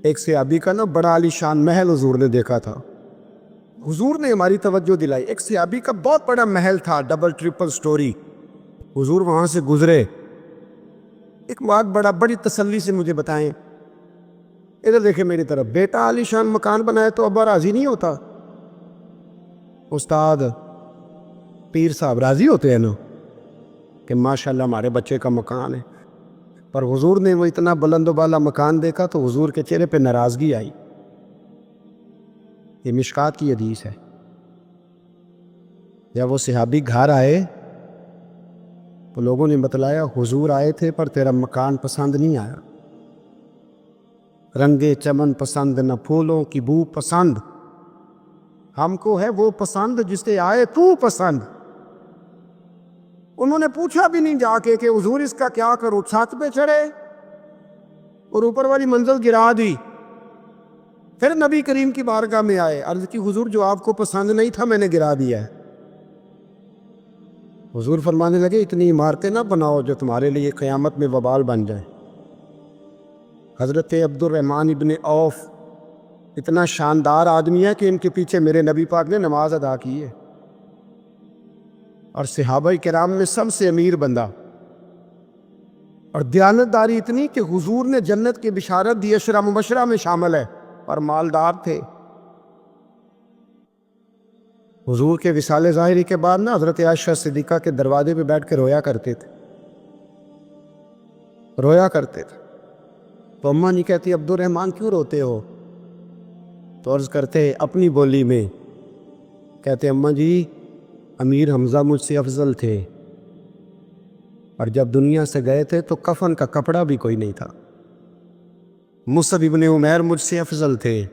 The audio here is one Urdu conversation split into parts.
ایک صحابی کا نا بڑا عالی شان محل حضور نے دیکھا تھا. حضور نے ہماری توجہ دلائی. ایک صحابی کا بہت بڑا محل تھا, ڈبل ٹرپل سٹوری. حضور وہاں سے گزرے. ایک بات بڑی تسلی سے مجھے بتائیں, ادھر دیکھیں میری طرف, بیٹا عالی شان مکان بنائے تو ابا راضی نہیں ہوتا؟ استاد پیر صاحب راضی ہوتے ہیں نا کہ ماشاءاللہ ہمارے بچے کا مکان ہے. پر حضور نے وہ اتنا بلند و بالا مکان دیکھا تو حضور کے چہرے پہ ناراضگی آئی. یہ مشکات کی حدیث ہے. جب وہ صحابی گھر آئے تو لوگوں نے بتلایا حضور آئے تھے پر تیرا مکان پسند نہیں آیا. رنگے چمن پسند نہ پھولوں کی بو پسند, ہم کو ہے وہ پسند جسے آئے تو پسند. انہوں نے پوچھا بھی نہیں جا کے کہ حضور اس کا کیا کروں, چھت پہ چڑھے اور اوپر والی منزل گرا دی. پھر نبی کریم کی بارگاہ میں آئے, عرض کی حضور جو آپ کو پسند نہیں تھا میں نے گرا دیا ہے. حضور فرمانے لگے اتنی عمارتیں نہ بناؤ جو تمہارے لیے قیامت میں وبال بن جائے. حضرت عبد الرحمن ابن عوف اتنا شاندار آدمی ہے کہ ان کے پیچھے میرے نبی پاک نے نماز ادا کی ہے, اور صحابہ کرام میں سب سے امیر بندہ, اور دیانتداری اتنی کہ حضور نے جنت کی بشارت دی, عشرہ مبشرہ میں شامل ہے, اور مالدار تھے. حضور کے وصال ظاہری کے بعد نا حضرت عائشہ صدیقہ کے دروازے پہ بیٹھ کے رویا کرتے تھے. تو اماں نہیں کہتی عبد الرحمن کیوں روتے ہو؟ تو عرض کرتے اپنی بولی میں, کہتے اماں جی امیر حمزہ مجھ سے افضل تھے, اور جب دنیا سے گئے تھے تو کفن کا کپڑا بھی کوئی نہیں تھا. مصعب ابن عمیر مجھ سے افضل تھے,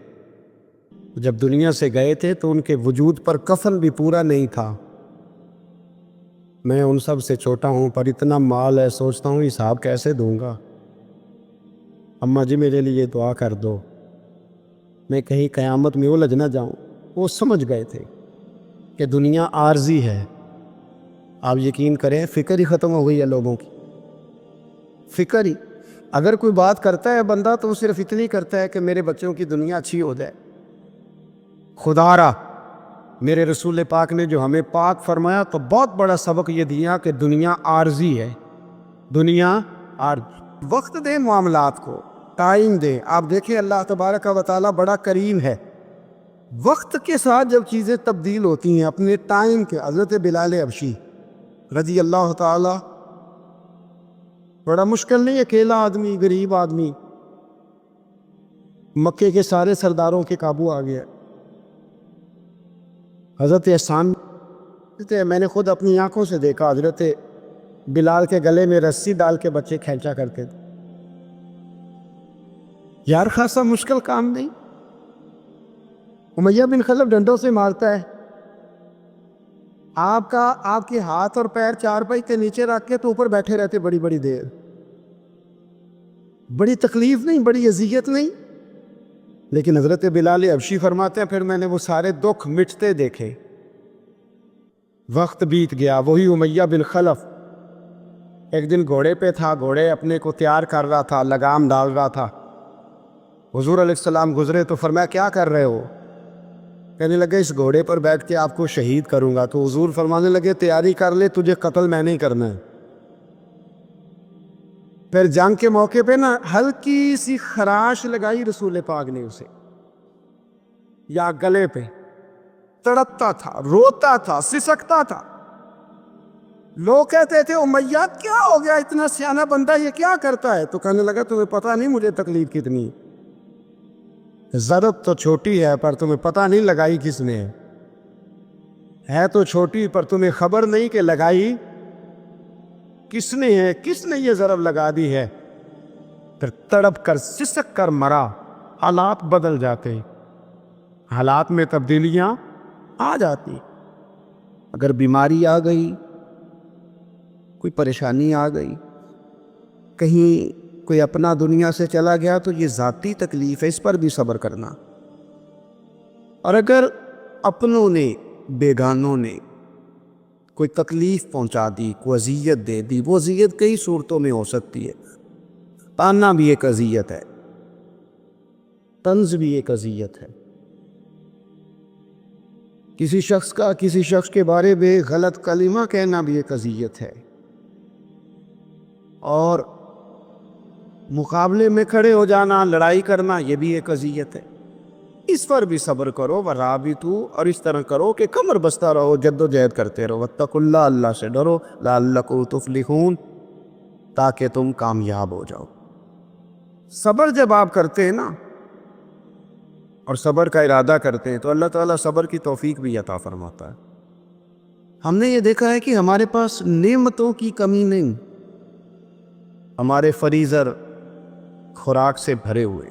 جب دنیا سے گئے تھے تو ان کے وجود پر کفن بھی پورا نہیں تھا. میں ان سب سے چھوٹا ہوں پر اتنا مال ہے, سوچتا ہوں حساب کیسے دوں گا. اماں جی میرے لیے دعا کر دو, میں کہیں قیامت میں الجھ نہ جاؤں. وہ سمجھ گئے تھے کہ دنیا عارضی ہے. آپ یقین کریں فکر ہی ختم ہو گئی ہے لوگوں کی. فکر ہی, اگر کوئی بات کرتا ہے بندہ تو وہ صرف اتنی کرتا ہے کہ میرے بچوں کی دنیا اچھی ہو جائے. خدا را میرے رسول پاک نے جو ہمیں پاک فرمایا تو بہت بڑا سبق یہ دیا کہ دنیا عارضی ہے. دنیا عارضی. وقت دے معاملات کو, ٹائم دے. آپ دیکھیں اللہ تبارک و تعالیٰ بڑا کریم ہے. وقت کے ساتھ جب چیزیں تبدیل ہوتی ہیں اپنے ٹائم کے. حضرت بلال حبشی رضی اللہ تعالی, بڑا مشکل نہیں, اکیلا آدمی, غریب آدمی, مکے کے سارے سرداروں کے قابو آ گیا. حضرت احسان میں نے خود اپنی آنکھوں سے دیکھا, حضرت بلال کے گلے میں رسی ڈال کے بچے کھینچا کرتے تھے. یار خاصا مشکل کام نہیں. امیہ بن خلف ڈنڈوں سے مارتا ہے, آپ کے ہاتھ اور پیر چارپائی کے نیچے رکھ کے تو اوپر بیٹھے رہتے بڑی بڑی دیر. بڑی تکلیف نہیں, بڑی اذیت نہیں. لیکن حضرت بلال حبشی فرماتے ہیں پھر میں نے وہ سارے دکھ مٹتے دیکھے. وقت بیت گیا. وہی امیہ بن خلف ایک دن گھوڑے پہ تھا, گھوڑے اپنے کو تیار کر رہا تھا, لگام ڈال رہا تھا. حضور علیہ السلام گزرے تو فرمایا کیا کر رہے ہو؟ کہنے لگے اس گھوڑے پر بیٹھ کے آپ کو شہید کروں گا. تو حضور فرمانے لگے تیاری کر لے, تجھے قتل میں نہیں کرنا ہے. پھر جنگ کے موقع پہ نا ہلکی سی خراش لگائی رسول پاک نے اسے, یا گلے پہ, تڑپتا تھا, روتا تھا, سسکتا تھا. لوگ کہتے تھے امیہ کیا ہو گیا, اتنا سیانہ بندہ یہ کیا کرتا ہے؟ تو کہنے لگا تمہیں پتہ نہیں مجھے تکلیف کتنی. ضرب تو چھوٹی ہے پر تمہیں پتہ نہیں لگائی کس نے ہے تو چھوٹی, پر تمہیں خبر نہیں کہ لگائی کس نے ہے, کس نے یہ ضرب لگا دی ہے. پھر تڑپ کر سسک کر مرا. حالات بدل جاتے, حالات میں تبدیلیاں آ جاتی. اگر بیماری آ گئی, کوئی پریشانی آ گئی, کہیں کوئی اپنا دنیا سے چلا گیا تو یہ ذاتی تکلیف ہے, اس پر بھی صبر کرنا. اور اگر اپنوں نے, بیگانوں نے کوئی تکلیف پہنچا دی, کوئی اذیت دے دی, وہ اذیت کئی صورتوں میں ہو سکتی ہے. تانا بھی ایک اذیت ہے. طنز بھی ایک اذیت ہے. کسی شخص کے بارے میں غلط کلمہ کہنا بھی ایک اذیت ہے. اور مقابلے میں کھڑے ہو جانا، لڑائی کرنا، یہ بھی ایک اذیت ہے. اس پر بھی صبر کرو ورابطو، اور اس طرح کرو کہ کمر بستہ رہو، جد و جہد کرتے رہو. واتقوا اللہ، اللہ سے ڈرو، لعلکم تفلحون، تاکہ تم کامیاب ہو جاؤ. صبر جب آپ کرتے ہیں نا اور صبر کا ارادہ کرتے ہیں تو اللہ تعالیٰ صبر کی توفیق بھی عطا فرماتا ہے. ہم نے یہ دیکھا ہے کہ ہمارے پاس نعمتوں کی کمی نہیں، ہمارے فریزر خوراک سے بھرے ہوئے،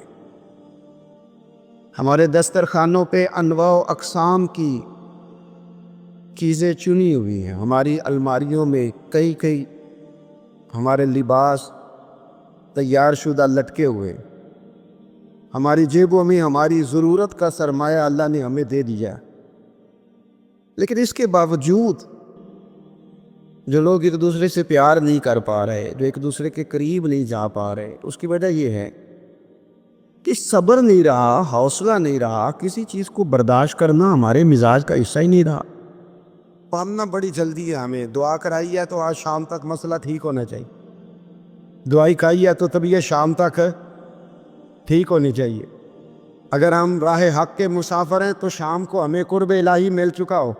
ہمارے دسترخوانوں پہ انواع و اقسام کی چیزیں چنی ہوئی ہیں، ہماری الماریوں میں کئی ہمارے لباس تیار شدہ لٹکے ہوئے، ہماری جیبوں میں ہماری ضرورت کا سرمایہ اللہ نے ہمیں دے دیا. لیکن اس کے باوجود جو لوگ ایک دوسرے سے پیار نہیں کر پا رہے، جو ایک دوسرے کے قریب نہیں جا پا رہے، اس کی وجہ یہ ہے کہ صبر نہیں رہا، حوصلہ نہیں رہا، کسی چیز کو برداشت کرنا ہمارے مزاج کا حصہ ہی نہیں رہا. پڑھنا بڑی جلدی ہے، ہمیں دعا کرائی ہے تو آج شام تک مسئلہ ٹھیک ہونا چاہیے، دعائی کھائی ہے تو طبیعت شام تک ٹھیک ہونی چاہیے. اگر ہم راہ حق کے مسافر ہیں تو شام کو ہمیں قرب الہی مل چکا ہو،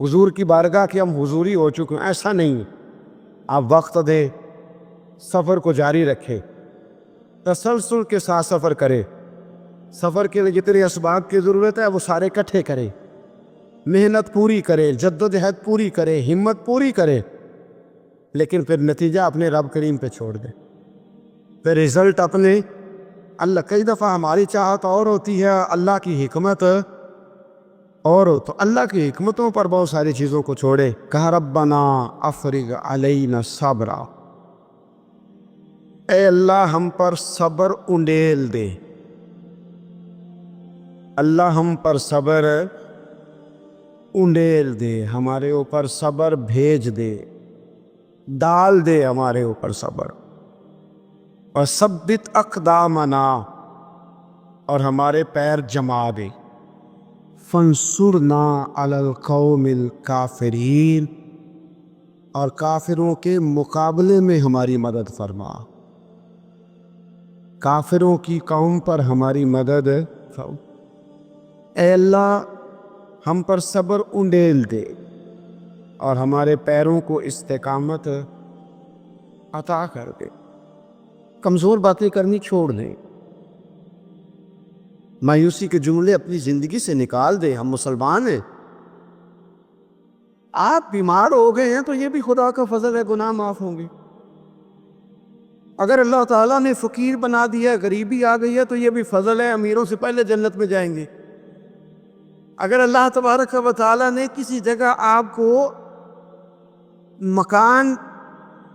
حضور کی بارگاہ کے ہم حضوری ہو چکے ہیں. ایسا نہیں، آپ وقت دے، سفر کو جاری رکھے، تسلسل کے ساتھ سفر کرے، سفر کے لیے جتنے اسباب کی ضرورت ہے وہ سارے اکٹھے کرے، محنت پوری کرے، جد و جہد پوری کرے، ہمت پوری کرے، لیکن پھر نتیجہ اپنے رب کریم پہ چھوڑ دے. پھر رزلٹ اپنے اللہ. کئی دفعہ ہماری چاہت اور ہوتی ہے، اللہ کی حکمت اور ہو، تو اللہ کی حکمتوں پر بہت ساری چیزوں کو چھوڑے. کہا ربنا افرغ علینا صبرا، اے اللہ ہم پر صبر انڈیل دے، اللہ ہم پر صبر انڈیل دے، ہمارے اوپر صبر بھیج دے، ڈال دے ہمارے اوپر صبر. اور ثبت اقدامنا، اور ہمارے پیر جما دے. فانصرنا علی القوم الکافرین، اور کافروں کے مقابلے میں ہماری مدد فرما، کافروں کی قوم پر ہماری مدد فرما. اے اللہ ہم پر صبر انڈیل دے اور ہمارے پیروں کو استقامت عطا کر دے. کمزور باتیں کرنی چھوڑ دیں، مایوسی کے جملے اپنی زندگی سے نکال دیں. ہم مسلمان ہیں. آپ بیمار ہو گئے ہیں تو یہ بھی خدا کا فضل ہے، گناہ معاف ہوں گے. اگر اللہ تعالیٰ نے فقیر بنا دیا، غریبی آ گئی ہے تو یہ بھی فضل ہے، امیروں سے پہلے جنت میں جائیں گے. اگر اللہ تبارک و تعالیٰ نے کسی جگہ آپ کو مکان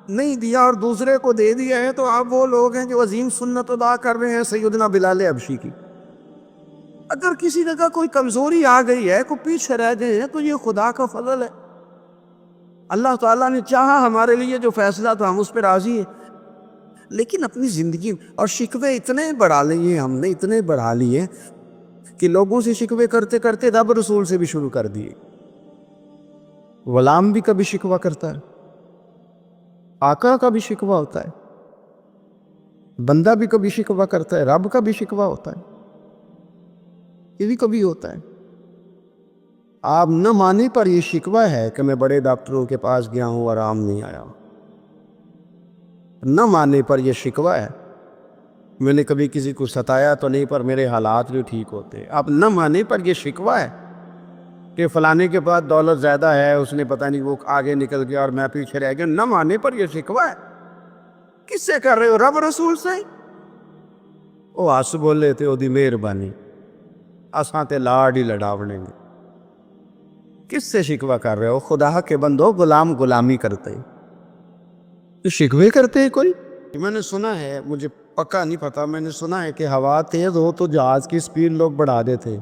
نہیں دیا اور دوسرے کو دے دیا ہے تو آپ وہ لوگ ہیں جو عظیم سنت ادا کر رہے ہیں سیدنا بلال حبشی کی. اگر کسی جگہ کوئی کمزوری آ گئی ہے، کوئی پیچھے رہ گئے ہیں، تو یہ خدا کا فضل ہے. اللہ تعالیٰ نے چاہا ہمارے لیے جو فیصلہ تھا ہم اس پہ راضی ہیں. لیکن اپنی زندگی اور شکوے اتنے بڑھا لیے، ہم نے اتنے بڑھا لیے کہ لوگوں سے شکوے کرتے کرتے رب رسول سے بھی شروع کر دیے. غلام بھی کبھی شکوہ کرتا ہے، آقا کا بھی شکوہ ہوتا ہے، بندہ بھی کبھی شکوہ کرتا ہے، رب کا بھی شکوہ ہوتا ہے، یہ بھی کبھی ہوتا ہے. آپ نہ مانے پر یہ شکوہ ہے کہ میں بڑے ڈاکٹروں کے پاس گیا ہوں آرام نہیں آیا. نہ مانے پر یہ شکوہ ہے، میں نے کبھی کسی کو ستایا تو نہیں پر میرے حالات بھی ٹھیک ہوتے. آپ نہ مانے پر یہ شکوہ ہے کہ فلانے کے پاس دولت زیادہ ہے، اس نے پتہ نہیں وہ آگے نکل گیا اور میں پیچھے رہ گیا. نہ مانے پر یہ شکوہ ہے. کس سے کر رہے ہو؟ رب رسول سے. وہ آس بولے تھے وہ دی مہربانی اساں تے لاڈ ہی لڑاونے گے. کس سے شکوہ کر رہے ہو؟ خدا کے بندو، غلام غلامی کرتے ہیں تو شکوے کرتے ہیں کوئی. میں نے سنا ہے، مجھے پکا نہیں پتا، میں نے سنا ہے کہ ہوا تیز ہو تو جہاز کی سپیڈ لوگ بڑھا دیتے.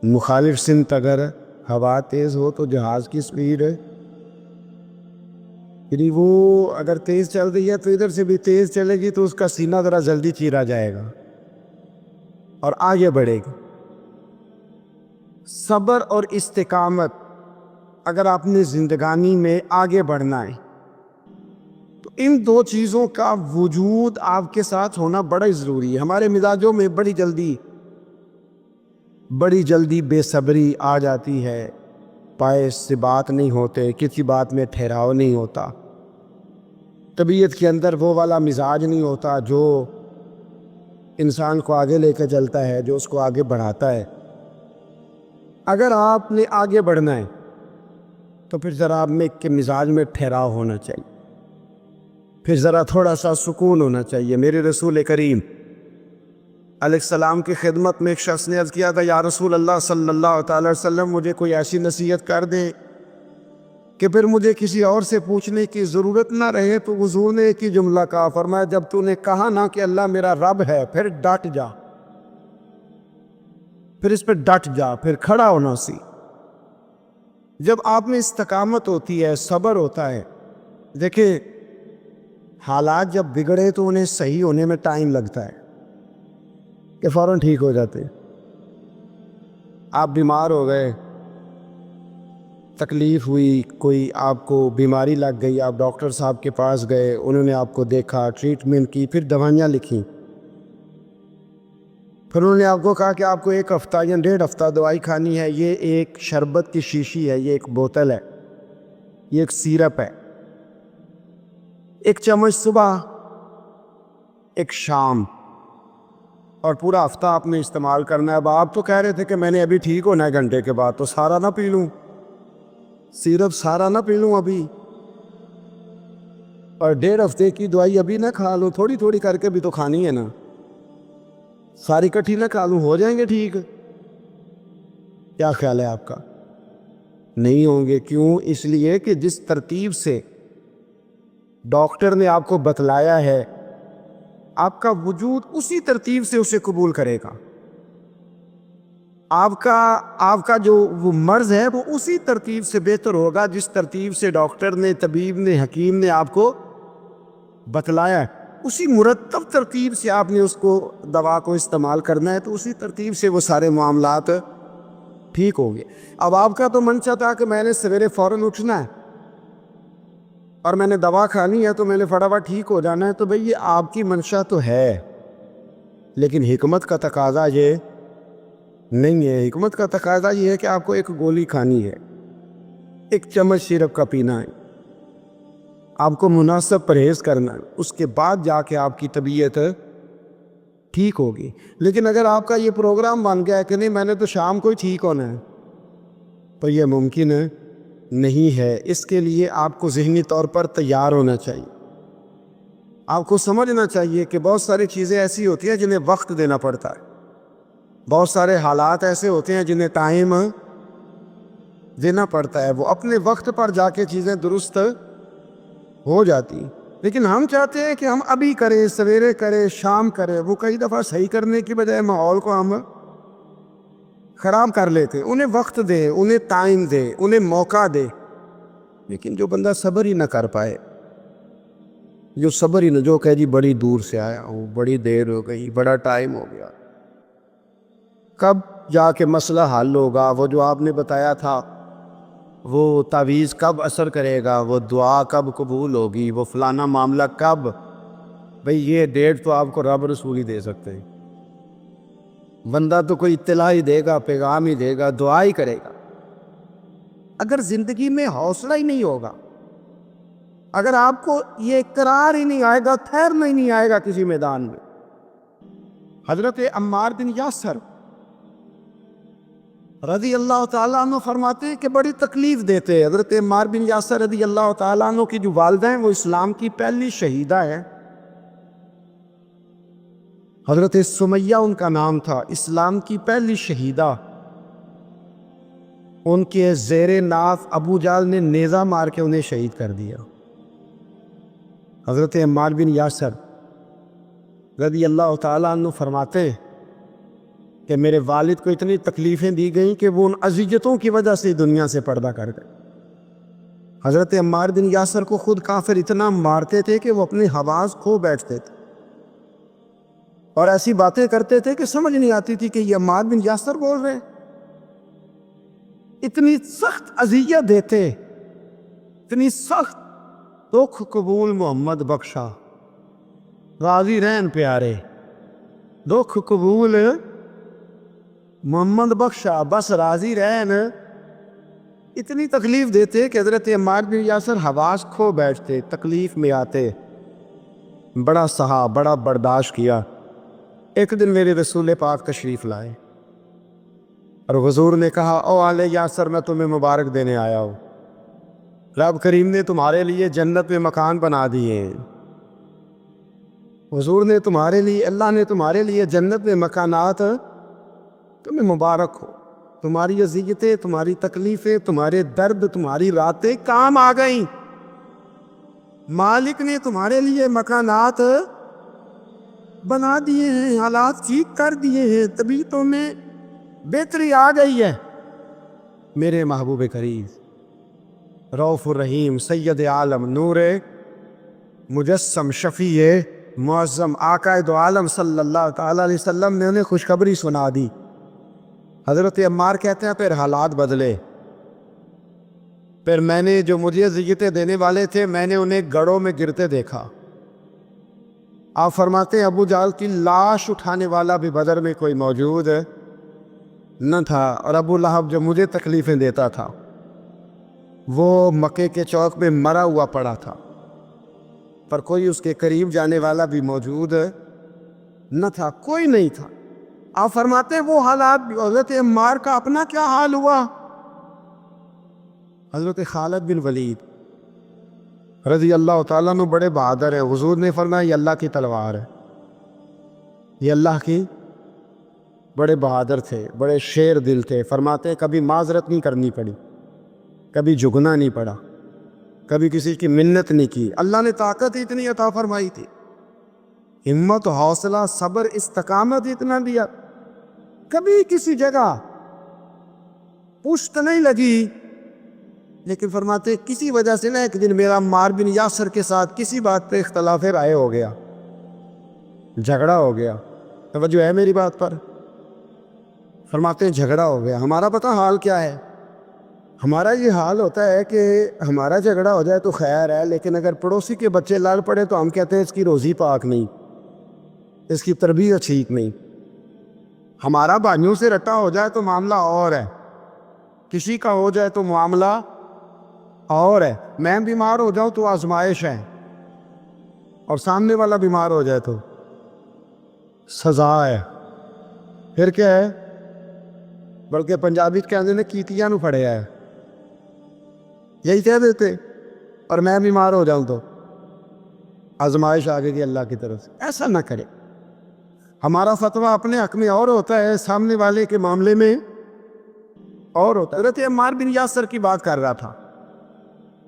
مخالف سمت اگر ہوا تیز ہو تو جہاز کی سپیڈ یعنی وہ اگر تیز چل رہی ہے تو ادھر سے بھی تیز چلے گی تو اس کا سینہ ذرا جلدی چیرا جائے گا اور آگے بڑھے گی۔ صبر اور استقامت اگر آپ نے زندگانی میں آگے بڑھنا ہے تو ان دو چیزوں کا وجود آپ کے ساتھ ہونا بڑا ضروری ہے۔ ہمارے مزاجوں میں بڑی جلدی بے صبری آ جاتی ہے، باعث سے بات نہیں ہوتے، کسی بات میں ٹھہراؤ نہیں ہوتا، طبیعت کے اندر وہ والا مزاج نہیں ہوتا جو انسان کو آگے لے کے چلتا ہے، جو اس کو آگے بڑھاتا ہے۔ اگر آپ نے آگے بڑھنا ہے تو پھر ذرا آپ میں کے مزاج میں ٹھہراؤ ہونا چاہیے، پھر ذرا تھوڑا سا سکون ہونا چاہیے۔ میرے رسول کریم علیہ السلام کی خدمت میں ایک شخص نے عرض کیا تھا، یا رسول اللہ صلی اللہ تعالی وسلم مجھے کوئی ایسی نصیحت کر دیں کہ پھر مجھے کسی اور سے پوچھنے کی ضرورت نہ رہے۔ تو حضور نے ایک ہی جملہ کہا، فرمایا جب تو نے کہا نا کہ اللہ میرا رب ہے، پھر ڈٹ جا، پھر اس پہ ڈٹ جا، پھر کھڑا ہونا سی۔ جب آپ میں استقامت ہوتی ہے، صبر ہوتا ہے، دیکھیں حالات جب بگڑے تو انہیں صحیح ہونے میں ٹائم لگتا ہے کہ فوراً ٹھیک ہو جاتے۔ آپ بیمار ہو گئے، تکلیف ہوئی، کوئی آپ کو بیماری لگ گئی، آپ ڈاکٹر صاحب کے پاس گئے، انہوں نے آپ کو دیکھا، ٹریٹمنٹ کی، پھر دوائیاں لکھیں، پھر انہوں نے آپ کو کہا کہ آپ کو 1 ہفتہ یا 1.5 ہفتہ دوائی کھانی ہے، یہ ایک شربت کی شیشی ہے، یہ ایک بوتل ہے، یہ ایک سیرپ ہے، 1 چمچ صبح 1 شام، اور پورا ہفتہ آپ نے استعمال کرنا ہے۔ اب آپ تو کہہ رہے تھے کہ میں نے ابھی ٹھیک ہونا ہے گھنٹے کے بعد، تو سارا نہ پی لوں، سیرپ سارا نہ پی لوں ابھی، اور 1.5 ہفتے کی دوائی ابھی نہ کھا لوں، تھوڑی تھوڑی کر کے بھی تو کھانی ہے نا، ساری کٹھی نہ کھا لوں، ہو جائیں گے ٹھیک؟ کیا خیال ہے آپ کا؟ نہیں ہوں گے۔ کیوں؟ اس لیے کہ جس ترتیب سے ڈاکٹر نے آپ کو بتلایا ہے، آپ کا وجود اسی ترتیب سے اسے قبول کرے گا۔ آپ کا جو وہ مرض ہے وہ اسی ترتیب سے بہتر ہوگا جس ترتیب سے ڈاکٹر نے، طبیب نے، حکیم نے آپ کو بتلایا ہے۔ اسی مرتب ترتیب سے آپ نے اس کو دوا کو استعمال کرنا ہے، تو اسی ترتیب سے وہ سارے معاملات ٹھیک ہوں گے۔ اب آپ کا تو منشا تھا کہ میں نے سویرے فوراً اٹھنا ہے اور میں نے دوا کھانی ہے تو میں نے فٹافٹ ٹھیک ہو جانا ہے، تو بھئی یہ آپ کی منشا تو ہے، لیکن حکمت کا تقاضا یہ نہیں ہے۔ حکمت کا تقاضا یہ ہے کہ آپ کو 1 گولی کھانی ہے، 1 چمچ سیرپ کا پینا ہے، آپ کو مناسب پرہیز کرنا ہے، اس کے بعد جا کے آپ کی طبیعت ٹھیک ہوگی۔ لیکن اگر آپ کا یہ پروگرام بن گیا ہے کہ نہیں میں نے تو شام کو ہی ٹھیک ہونا ہے، تو یہ ممکن نہیں ہے۔ اس کے لیے آپ کو ذہنی طور پر تیار ہونا چاہیے، آپ کو سمجھنا چاہیے کہ بہت ساری چیزیں ایسی ہوتی ہیں جنہیں وقت دینا پڑتا ہے، بہت سارے حالات ایسے ہوتے ہیں جنہیں ٹائم دینا پڑتا ہے، وہ اپنے وقت پر جا کے چیزیں درست ہو جاتی۔ لیکن ہم چاہتے ہیں کہ ہم ابھی کریں، سویرے کریں، شام کریں، وہ کئی دفعہ صحیح کرنے کی بجائے ماحول کو ہم خراب کر لیتے۔ انہیں وقت دے، انہیں ٹائم دے، انہیں موقع دے۔ لیکن جو بندہ صبر ہی نہ کر پائے، جو کہے جی بڑی دور سے آیا ہوں، بڑی دیر ہو گئی، بڑا ٹائم ہو گیا، کب جا کے مسئلہ حل ہوگا؟ وہ جو آپ نے بتایا تھا وہ تعویذ کب اثر کرے گا؟ وہ دعا کب قبول ہوگی؟ وہ فلانا معاملہ کب؟ بھئی یہ ڈیٹ تو آپ کو رب رسول ہی دے سکتے ہیں، بندہ تو کوئی اطلاع ہی دے گا، پیغام ہی دے گا، دعا ہی کرے گا۔ اگر زندگی میں حوصلہ ہی نہیں ہوگا، اگر آپ کو یہ اقرار ہی نہیں آئے گا، ٹھہرنا ہی نہیں آئے گا کسی میدان میں۔ حضرت عمار بن یاسر رضی اللہ تعالیٰ عنہ فرماتے ہیں کہ بڑی تکلیف دیتے ہیں۔ حضرت عمار بن یاسر رضی اللہ تعالیٰ عنہ کی جو والدہ ہیں وہ اسلام کی پہلی شہیدہ ہے، حضرت سمیہ ان کا نام تھا، اسلام کی پہلی شہیدہ۔ ان کے زیر ناف ابو جہل نے نیزہ مار کے انہیں شہید کر دیا۔ حضرت عمار بن یاسر رضی اللہ تعالیٰ عنہ فرماتے کہ میرے والد کو اتنی تکلیفیں دی گئیں کہ وہ ان اذیتوں کی وجہ سے دنیا سے پردہ کر گئے۔ حضرت عمار بن یاسر کو خود کافر اتنا مارتے تھے کہ وہ اپنی حواس کھو بیٹھتے تھے اور ایسی باتیں کرتے تھے کہ سمجھ نہیں آتی تھی کہ یہ عمار بن یاسر بول رہے ہیں. اتنی سخت اذیت دیتے، اتنی سخت. دکھ قبول محمد بخشا، راضی رہن پیارے. دکھ قبول محمد بخشا، بس راضی رہن. اتنی تکلیف دیتے کہ حضرت عمار بن یاسر حواس کھو بیٹھتے، تکلیف میں آتے. بڑا سہا، بڑا برداشت کیا. ایک دن میرے رسول پاک تشریف لائے اور حضور نے کہا او آل یاسر میں تمہیں مبارک دینے آیا ہوں. رب کریم نے تمہارے لیے جنت میں مکان بنا دیے ہیں. حضور نے تمہارے لیے، اللہ نے تمہارے لیے جنت میں مکانات، تمہیں مبارک ہو. تمہاری اذیتیں، تمہاری تکلیفیں، تمہارے درد، تمہاری راتیں کام آ گئیں. مالک نے تمہارے لیے مکانات بنا دیے ہیں، حالات ٹھیک کر دیے ہیں، طبیعتوں میں بہتری آ گئی ہے. میرے محبوب کریم، رؤوف الرحیم، سید عالم، نور مجسم، شفیع معظم، آقا دو عالم صلی اللہ تعالیٰ علیہ وسلم نے انہیں خوشخبری سنا دی. حضرت عمار کہتے ہیں پھر حالات بدلے. پھر میں نے جو مجھے اذیتیں دینے والے تھے، میں نے انہیں گڑھوں میں گرتے دیکھا. آپ فرماتے ہیں ابو جہل کی لاش اٹھانے والا بھی بدر میں کوئی موجود نہ تھا. اور ابو لہب جو مجھے تکلیفیں دیتا تھا وہ مکے کے چوک میں مرا ہوا پڑا تھا، پر کوئی اس کے قریب جانے والا بھی موجود نہ تھا، کوئی نہیں تھا. آپ فرماتے ہیں وہ حالات بھی. حضرت عمار کا اپنا کیا حال ہوا؟ حضرت خالد بن ولید رضی اللہ تعالیٰ عنہ بڑے بہادر ہیں. حضور نے فرمایا یہ اللہ کی تلوار ہے، یہ اللہ کی. بڑے بہادر تھے، بڑے شیر دل تھے. فرماتے ہیں کبھی معذرت نہیں کرنی پڑی، کبھی جھکنا نہیں پڑا، کبھی کسی کی منت نہیں کی. اللہ نے طاقت اتنی عطا فرمائی تھی، ہمت، حوصلہ، صبر، استقامت اتنا دیا. کبھی کسی جگہ پشت نہیں لگی. لیکن فرماتے کسی وجہ سے نا ایک دن میرا عمار بن یاسر کے ساتھ کسی بات پہ اختلاف رائے ہو گیا، جھگڑا ہو گیا. توجہ ہے میری بات پر؟ فرماتے ہیں جھگڑا ہو گیا. ہمارا پتہ حال کیا ہے؟ ہمارا یہ حال ہوتا ہے کہ ہمارا جھگڑا ہو جائے تو خیر ہے، لیکن اگر پڑوسی کے بچے لڑ پڑے تو ہم کہتے ہیں اس کی روزی پاک نہیں، اس کی تربیت ٹھیک نہیں. ہمارا بھائیوں سے رٹا ہو جائے تو معاملہ اور ہے، کسی کا ہو جائے تو معاملہ اور ہے. میں بیمار ہو جاؤں تو آزمائش ہے، اور سامنے والا بیمار ہو جائے تو سزا ہے. پھر کیا ہے؟ بلکہ پنجابی کہتے ہیں کیتیاں نو پھڑیا ہے، یہی کہہ دیتے. اور میں بیمار ہو جاؤں تو آزمائش آ گئی اللہ کی طرف سے. ایسا نہ کرے. ہمارا فتویٰ اپنے حق میں اور ہوتا ہے، سامنے والے کے معاملے میں اور ہوتا ہے. حضرت عمار بن یاسر کی بات کر رہا تھا.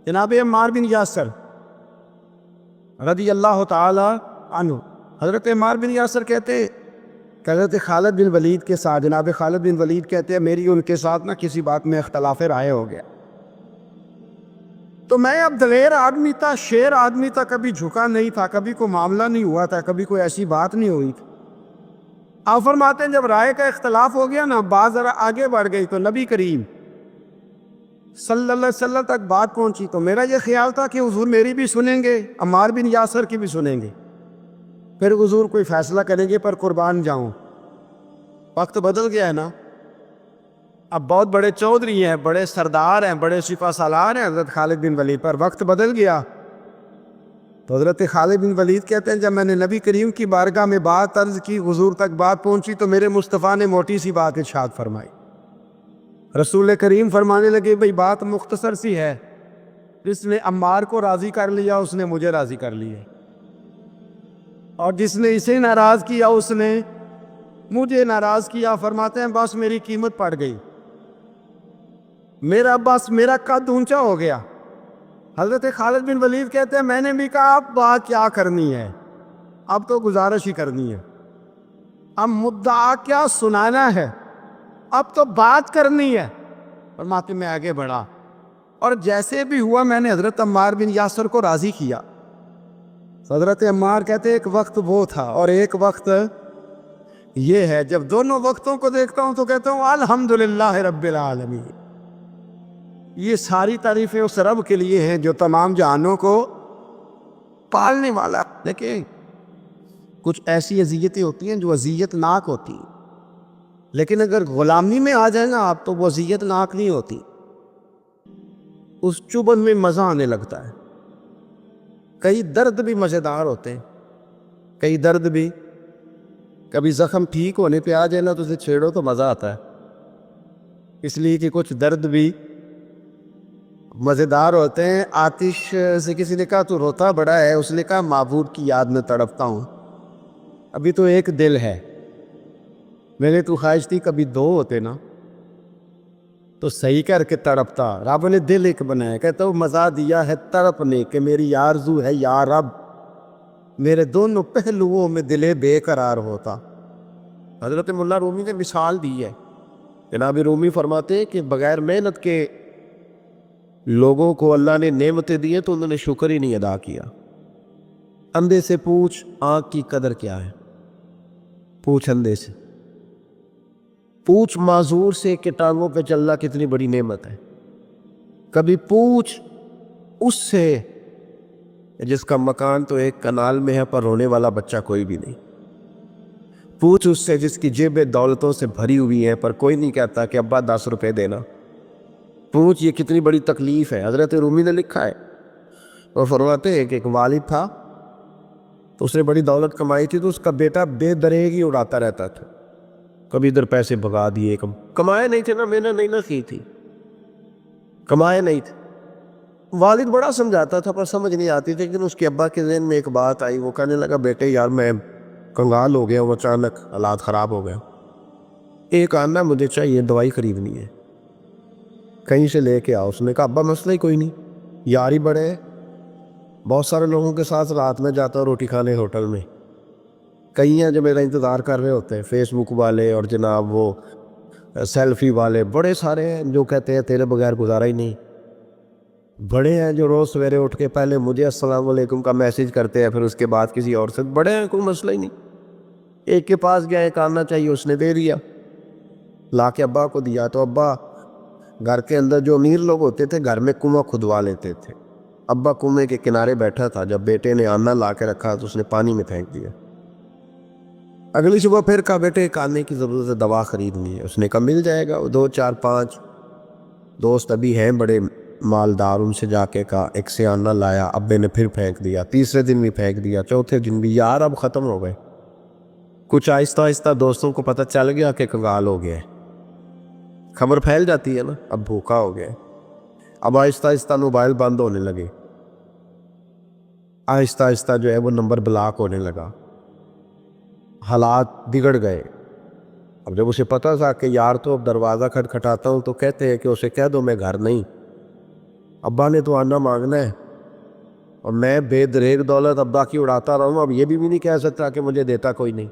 جناب عمار بن یاسر رضی اللہ تعالی عنہ، حضرت عمار بن یاسر کہتے ہیں کہ حضرت خالد بن ولید کے ساتھ، جناب خالد بن ولید کہتے ہیں میری ان کے ساتھ نہ کسی بات میں اختلاف رائے ہو گیا. تو میں اب دلیر آدمی تھا، شیر آدمی تھا، کبھی جھکا نہیں تھا، کبھی کوئی معاملہ نہیں ہوا تھا، کبھی کوئی ایسی بات نہیں ہوئی تھی. آپ فرماتے ہیں جب رائے کا اختلاف ہو گیا نا، بات ذرا آگے بڑھ گئی تو نبی کریم صلی اللہ علیہ وسلم تک بات پہنچی. تو میرا یہ خیال تھا کہ حضور میری بھی سنیں گے، عمار بن یاسر کی بھی سنیں گے، پھر حضور کوئی فیصلہ کریں گے. پر قربان جاؤں وقت بدل گیا ہے نا. اب بہت بڑے چودھری ہیں، بڑے سردار ہیں، بڑے سپہ سالار ہیں حضرت خالد بن ولید، پر وقت بدل گیا. تو حضرت خالد بن ولید کہتے ہیں جب میں نے نبی کریم کی بارگاہ میں بات عرض کی، حضور تک بات پہنچی، تو میرے مصطفیٰ نے موٹی سی بات ارشاد فرمائی. رسول کریم فرمانے لگے بھئی بات مختصر سی ہے، جس نے عمار کو راضی کر لیا اس نے مجھے راضی کر لیا، اور جس نے اسے ناراض کیا اس نے مجھے ناراض کیا. فرماتے ہیں بس میری قیمت پڑ گئی، میرا قد اونچا ہو گیا. حضرت خالد بن ولید کہتے ہیں میں نے بھی کہا اب بات کیا کرنی ہے، اب تو گزارش ہی کرنی ہے، اب مدعا کیا سنانا ہے، اب تو بات کرنی ہے. فرماتے میں آگے بڑھا اور جیسے بھی ہوا میں نے حضرت عمار بن یاسر کو راضی کیا. حضرت عمار کہتے ایک وقت وہ تھا اور ایک وقت یہ ہے. جب دونوں وقتوں کو دیکھتا ہوں تو کہتا ہوں الحمدللہ رب العالمین. یہ ساری تعریفیں اس رب کے لیے ہیں جو تمام جہانوں کو پالنے والا. دیکھیں کچھ ایسی اذیتیں ہوتی ہیں جو اذیت ناک ہوتی ہیں، لیکن اگر غلامی میں آ جائیں نا آپ تو وہ اذیت ناک نہیں ہوتی. اس چبن میں مزہ آنے لگتا ہے. کئی درد بھی مزیدار ہوتے ہیں، کئی درد بھی کبھی زخم ٹھیک ہونے پہ آ جائے نا تو اسے چھیڑو تو مزہ آتا ہے، اس لیے کہ کچھ درد بھی مزیدار ہوتے ہیں. آتش سے کسی نے کہا تو روتا بڑا ہے، اس نے کہا معبود کی یاد میں تڑپتا ہوں. ابھی تو ایک دل ہے، میں نے تو خواہش تھی کبھی دو ہوتے نا تو صحیح کر کے تڑپتا. رب نے دل ایک بنایا، کہتا وہ مزہ دیا ہے تڑپنے کہ میری آرزو ہے یا رب میرے دونوں پہلوؤں میں دل بے قرار ہوتا. حضرت مولا رومی نے مثال دی ہے. جناب رومی فرماتے ہیں کہ بغیر محنت کے لوگوں کو اللہ نے نعمتیں دی ہیں تو انہوں نے شکر ہی نہیں ادا کیا. اندھے سے پوچھ آنکھ کی قدر کیا ہے، پوچھ اندھے سے، پوچھ معذور سے کہ ٹانگوں پہ چلنا کتنی بڑی نعمت ہے. کبھی پوچھ اس سے جس کا مکان تو ایک کنال میں ہے پر رونے والا بچہ کوئی بھی نہیں. پوچھ اس سے جس کی جیبیں دولتوں سے بھری ہوئی ہیں پر کوئی نہیں کہتا کہ ابا 10 روپے دینا. پوچھ یہ کتنی بڑی تکلیف ہے. حضرت رومی نے لکھا ہے اور فرماتے ہیں کہ ایک والد تھا تو اس نے بڑی دولت کمائی تھی تو اس کا بیٹا بے دریغ ہی اڑاتا رہتا تھا. کبھی ادھر پیسے بھگا دیے، کمائے نہیں تھے نا، محنت نہیں نہ کی تھی، کمائے نہیں تھے. والد بڑا سمجھاتا تھا پر سمجھ نہیں آتی تھی. لیکن اس کے ابا کے ذہن میں ایک بات آئی، وہ کہنے لگا بیٹے یار میں کنگال ہو گیا ہوں، اچانک حالات خراب ہو گیا، ایک آنا مجھے چاہیے، دوائی خریدنی ہے، کہیں سے لے کے آؤ. اس نے کہا ابا مسئلہ ہی کوئی نہیں، یار ہی بڑے ہیں، بہت سارے لوگوں کے ساتھ رات میں جاتا ہوں روٹی کھانے ہوٹل میں، کئی ہیں جو میرا انتظار کر رہے ہوتے ہیں، فیس بک والے اور جناب وہ سیلفی والے بڑے سارے ہیں جو کہتے ہیں تیرے بغیر گزارا ہی نہیں. بڑے ہیں جو روز سویرے اٹھ کے پہلے مجھے السلام علیکم کا میسیج کرتے ہیں، پھر اس کے بعد کسی اور سے. بڑے ہیں، کوئی مسئلہ ہی نہیں. ایک کے پاس گیا، ایک آنا چاہیے، اس نے دے دیا، لا کے ابا کو دیا. تو ابا گھر کے اندر جو امیر لوگ ہوتے تھے گھر میں کنواں کھدوا لیتے تھے. ابا کنویں کے کنارے بیٹھا تھا، جب بیٹے نے آنا لا کے رکھا تو اس نے پانی میں پھینک دیا. اگلی صبح پھر کہا بیٹے ایک آنے کی ضرورت ہے، دوا خریدنی ہے. اس نے کہا مل جائے گا. 2 4 5 دوست ابھی ہیں بڑے مالدار، ان سے جا کے کہا، ایک سے آنا لایا، ابے نے پھر پھینک دیا، تیسرے دن بھی پھینک دیا، چوتھے دن بھی. یار اب ختم ہو گئے. کچھ آہستہ آہستہ دوستوں کو پتہ چل گیا کہ کنگال ہو گیا ہے، خبر پھیل جاتی ہے نا، اب بھوکا ہو گیا ہے. اب آہستہ آہستہ موبائل بند ہونے لگے، آہستہ آہستہ جو ہے وہ نمبر بلاک ہونے لگا، حالات بگڑ گئے. اب جب اسے پتہ تھا کہ یار تو اب دروازہ کھٹکھٹاتا ہوں تو کہتے ہیں کہ اسے کہہ دو میں گھر نہیں، ابا نے تو آنا مانگنا ہے اور میں بے دریغ دولت ابا کی اڑاتا رہا ہوں، اب یہ بھی نہیں کہہ سکتا کہ مجھے دیتا کوئی نہیں.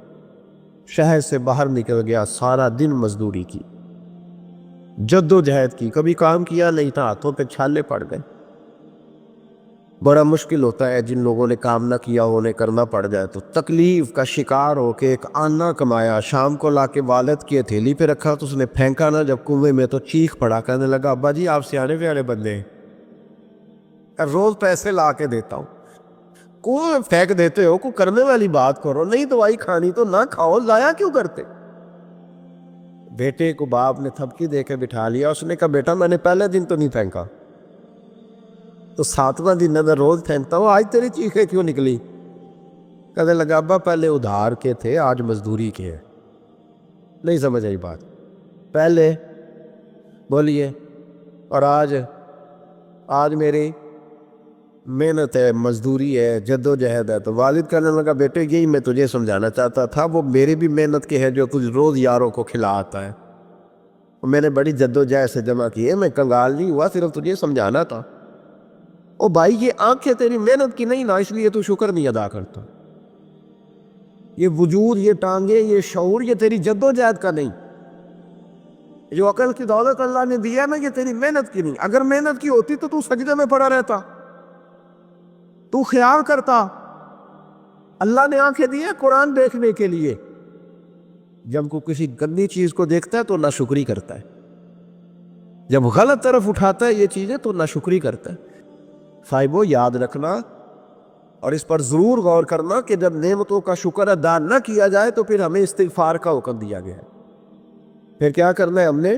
شہر سے باہر نکل گیا، سارا دن مزدوری کی، جد و جہد کی، کبھی کام کیا نہیں تھا، ہاتھوں پہ چھالے پڑ گئے. بڑا مشکل ہوتا ہے جن لوگوں نے کام نہ کیا ہو، انہیں کرنا پڑ جائے تو. تکلیف کا شکار ہو کے ایک آنا کمایا، شام کو لا کے والد کی ہتھیلی پہ رکھا تو اس نے پھینکا نا جب کنویں میں تو چیخ پڑا، کہنے لگا ابا جی آپ سیانے پیانے بندے ہیں، روز پیسے لا کے دیتا ہوں، کو پھینک دیتے ہو، کو کرنے والی بات کرو، نہیں دوائی کھانی تو نہ کھاؤ، لایا کیوں کرتے. بیٹے کو باپ نے تھپکی دے کے بٹھا لیا. اس نے کہا بیٹا میں نے پہلے دن تو نہیں پھینکا، تو 7واں دن میں روز پھینکتا ہوں، آج تیری چیخیں کیوں نکلی. کہنے لگا ابا پہلے ادھار کے تھے، آج مزدوری کے ہیں. نہیں سمجھ آئی بات. پہلے بولیے اور آج میری محنت ہے، مزدوری ہے، جد و جہد ہے. تو والد کہنے لگا بیٹے یہی میں تجھے سمجھانا چاہتا تھا، وہ میری بھی محنت کے ہے جو کچھ روز یاروں کو کھلا آتا ہے، میں نے بڑی جد و جہد سے جمع کی ہے، میں کنگال نہیں ہوا، صرف تجھے سمجھانا تھا. او بھائی یہ آنکھیں تیری محنت کی نہیں نا، اس لیے تو شکر نہیں ادا کرتا. یہ وجود، یہ ٹانگیں، یہ شعور، یہ تیری جد و جہد کا نہیں. جو عقل کی دولت اللہ نے دیا نا، یہ تیری محنت کی نہیں. اگر محنت کی ہوتی تو سجدے میں پڑا رہتا، تو خیال کرتا. اللہ نے آنکھیں دی ہیں قرآن دیکھنے کے لیے. جب کوئی کسی گندی چیز کو دیکھتا ہے تو ناشکری کرتا ہے، جب غلط طرف اٹھاتا ہے یہ چیزیں تو ناشکری کرتا ہے. صاحبو یاد رکھنا اور اس پر ضرور غور کرنا کہ جب نعمتوں کا شکر ادا نہ کیا جائے تو پھر ہمیں استغفار کا حکم دیا گیا ہے. پھر کیا کرنا ہے؟ ہم نے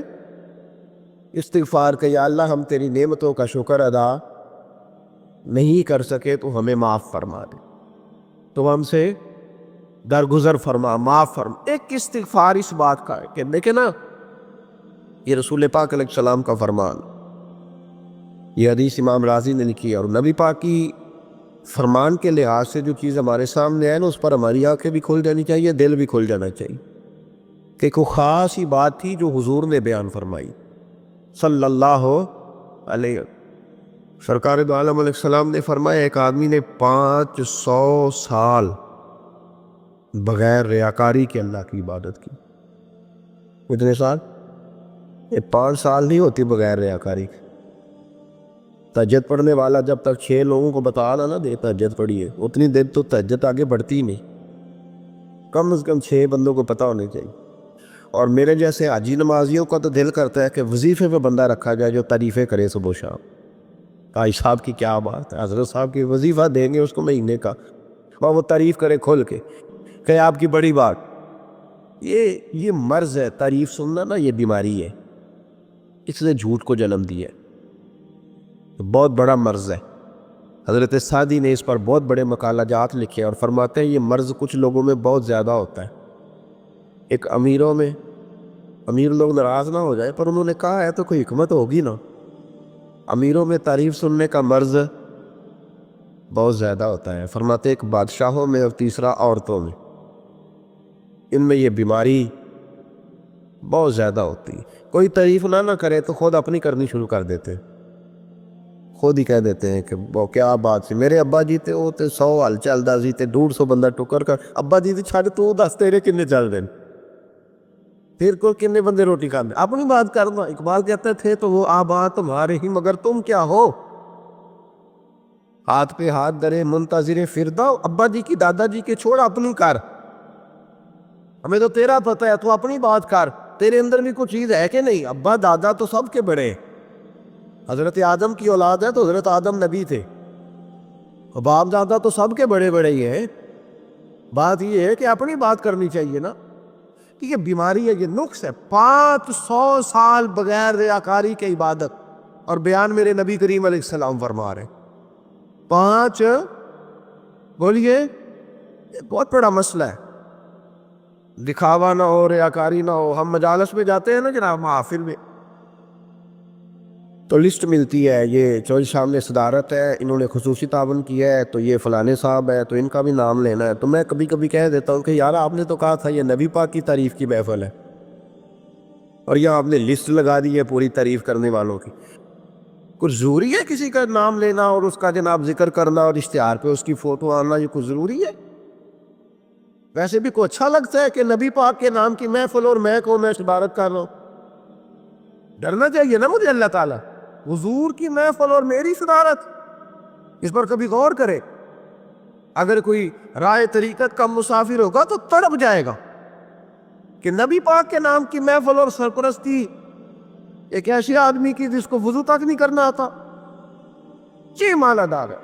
استغفار کہ یا اللہ ہم تیری نعمتوں کا شکر ادا نہیں کر سکے تو ہمیں معاف فرما دے، تو ہم سے درگزر فرما، معاف فرما. ایک استغفار اس بات کا ہے کہ دیکھیں نا، یہ رسول پاک علیہ السلام کا فرمان، یہ حدیث امام راضی نے لکھی ہے. اور نبی پاک کی فرمان کے لحاظ سے جو چیز ہمارے سامنے ہے نا، اس پر ہماری آنکھیں بھی کھل جانی چاہیے، دل بھی کھل جانا چاہیے. کہ کوئی خاص ہی بات تھی جو حضور نے بیان فرمائی صلی اللہ علیہ وسلم. سرکار دو عالم علیہ السلام نے فرمایا ایک آدمی نے 500 سال بغیر ریاکاری کے اللہ کی عبادت کی. کتنے سال؟ یہ 5 سال نہیں ہوتی بغیر ریاکاری کے. تہجد پڑھنے والا جب تک 6 لوگوں کو بتا نہ دے تہجد پڑھی ہے، اتنی دیر تو تہجد آگے بڑھتی ہی نہیں. کم از کم 6 بندوں کو پتہ ہونے چاہیے. اور میرے جیسے حاجی نمازیوں کا تو دل کرتا ہے کہ وظیفے پہ بندہ رکھا جائے جو تعریفیں کرے صبح و شام. بھائی صاحب کی کیا بات ہے، حضرت صاحب کی وظیفہ دیں گے اس کو مہینے کا، وہ تعریف کرے کھول کے کہ آپ کی بڑی بات. یہ مرض ہے، تعریف سننا نا یہ بیماری ہے، اس نے جھوٹ کو جنم دیا ہے، بہت بڑا مرض ہے. حضرت سعدی نے اس پر بہت بڑے مقالہ جات لکھے اور فرماتے ہیں یہ مرض کچھ لوگوں میں بہت زیادہ ہوتا ہے. ایک امیروں میں، امیر لوگ ناراض نہ ہو جائے پر انہوں نے کہا ہے تو کوئی حکمت ہوگی نا. امیروں میں تعریف سننے کا مرض بہت زیادہ ہوتا ہے. فرماتے ایک بادشاہوں میں اور تیسرا عورتوں میں، ان میں یہ بیماری بہت زیادہ ہوتی ہے. کوئی تعریف نہ کرے تو خود اپنی کرنی شروع کر دیتے، خود ہی کہہ دیتے ہیں کہ وہ کیا بات سی، میرے ابا جی تے وہ تے 100 ہل چلدا سی تے 150 بندہ ٹکر کر ابا جی تے چھڑ تو دس تیرے کنے چل دیں، پھر کو کنے بندے روٹی کھاندے. اپنی بات کرنا. اقبال کہتے تھے تو وہ آبا تمہارے ہی مگر تم کیا ہو، ہاتھ پہ ہاتھ درے منتظر فردا. ابا جی کی دادا جی کے چھوڑ اپنی کر، ہمیں تو تیرا پتہ ہے، تو اپنی بات کر. تیرے اندر بھی کوئی چیز ہے کہ نہیں؟ ابا دادا تو سب کے بڑے، حضرت آدم کی اولاد ہے تو حضرت آدم نبی تھے، باپ دادا تو سب کے بڑے بڑے ہی ہیں. بات یہ ہے کہ اپنی بات کرنی چاہیے نا، کہ یہ بیماری ہے، یہ نقص ہے. 500 سال بغیر ریاکاری کے عبادت، اور بیان میرے نبی کریم علیہ السلام فرما رہے ہیں 5. بولیے، بہت بڑا مسئلہ ہے. دکھاوا نہ ہو، ریاکاری نہ ہو. ہم مجالس میں جاتے ہیں نا جناب، محافل میں، تو لسٹ ملتی ہے، یہ چوہدری صاحب نے صدارت ہے، انہوں نے خصوصی تعاون کیا ہے، تو یہ فلانے صاحب ہے تو ان کا بھی نام لینا ہے. تو میں کبھی کبھی کہہ دیتا ہوں کہ یار آپ نے تو کہا تھا یہ نبی پاک کی تعریف کی محفل ہے، اور یہ آپ نے لسٹ لگا دی ہے پوری تعریف کرنے والوں کی. کچھ ضروری ہے کسی کا نام لینا اور اس کا جناب ذکر کرنا اور اشتہار پہ اس کی فوٹو آنا؟ یہ کچھ ضروری ہے؟ ویسے بھی کوئی اچھا لگتا ہے کہ نبی پاک کے نام کی محفل اور میں صدارت کر رہا ہوں؟ ڈرنا چاہیے نا مجھے اللہ تعالیٰ. حضور کی محفل اور میری صدارت، اس پر کبھی غور کرے. اگر کوئی رائے طریقت کا مسافر ہوگا تو تڑپ جائے گا کہ نبی پاک کے نام کی محفل اور سرپرستی ایک ایسے آدمی کی جس کو وضو تک نہیں کرنا آتا. یہ مال ادا ہے،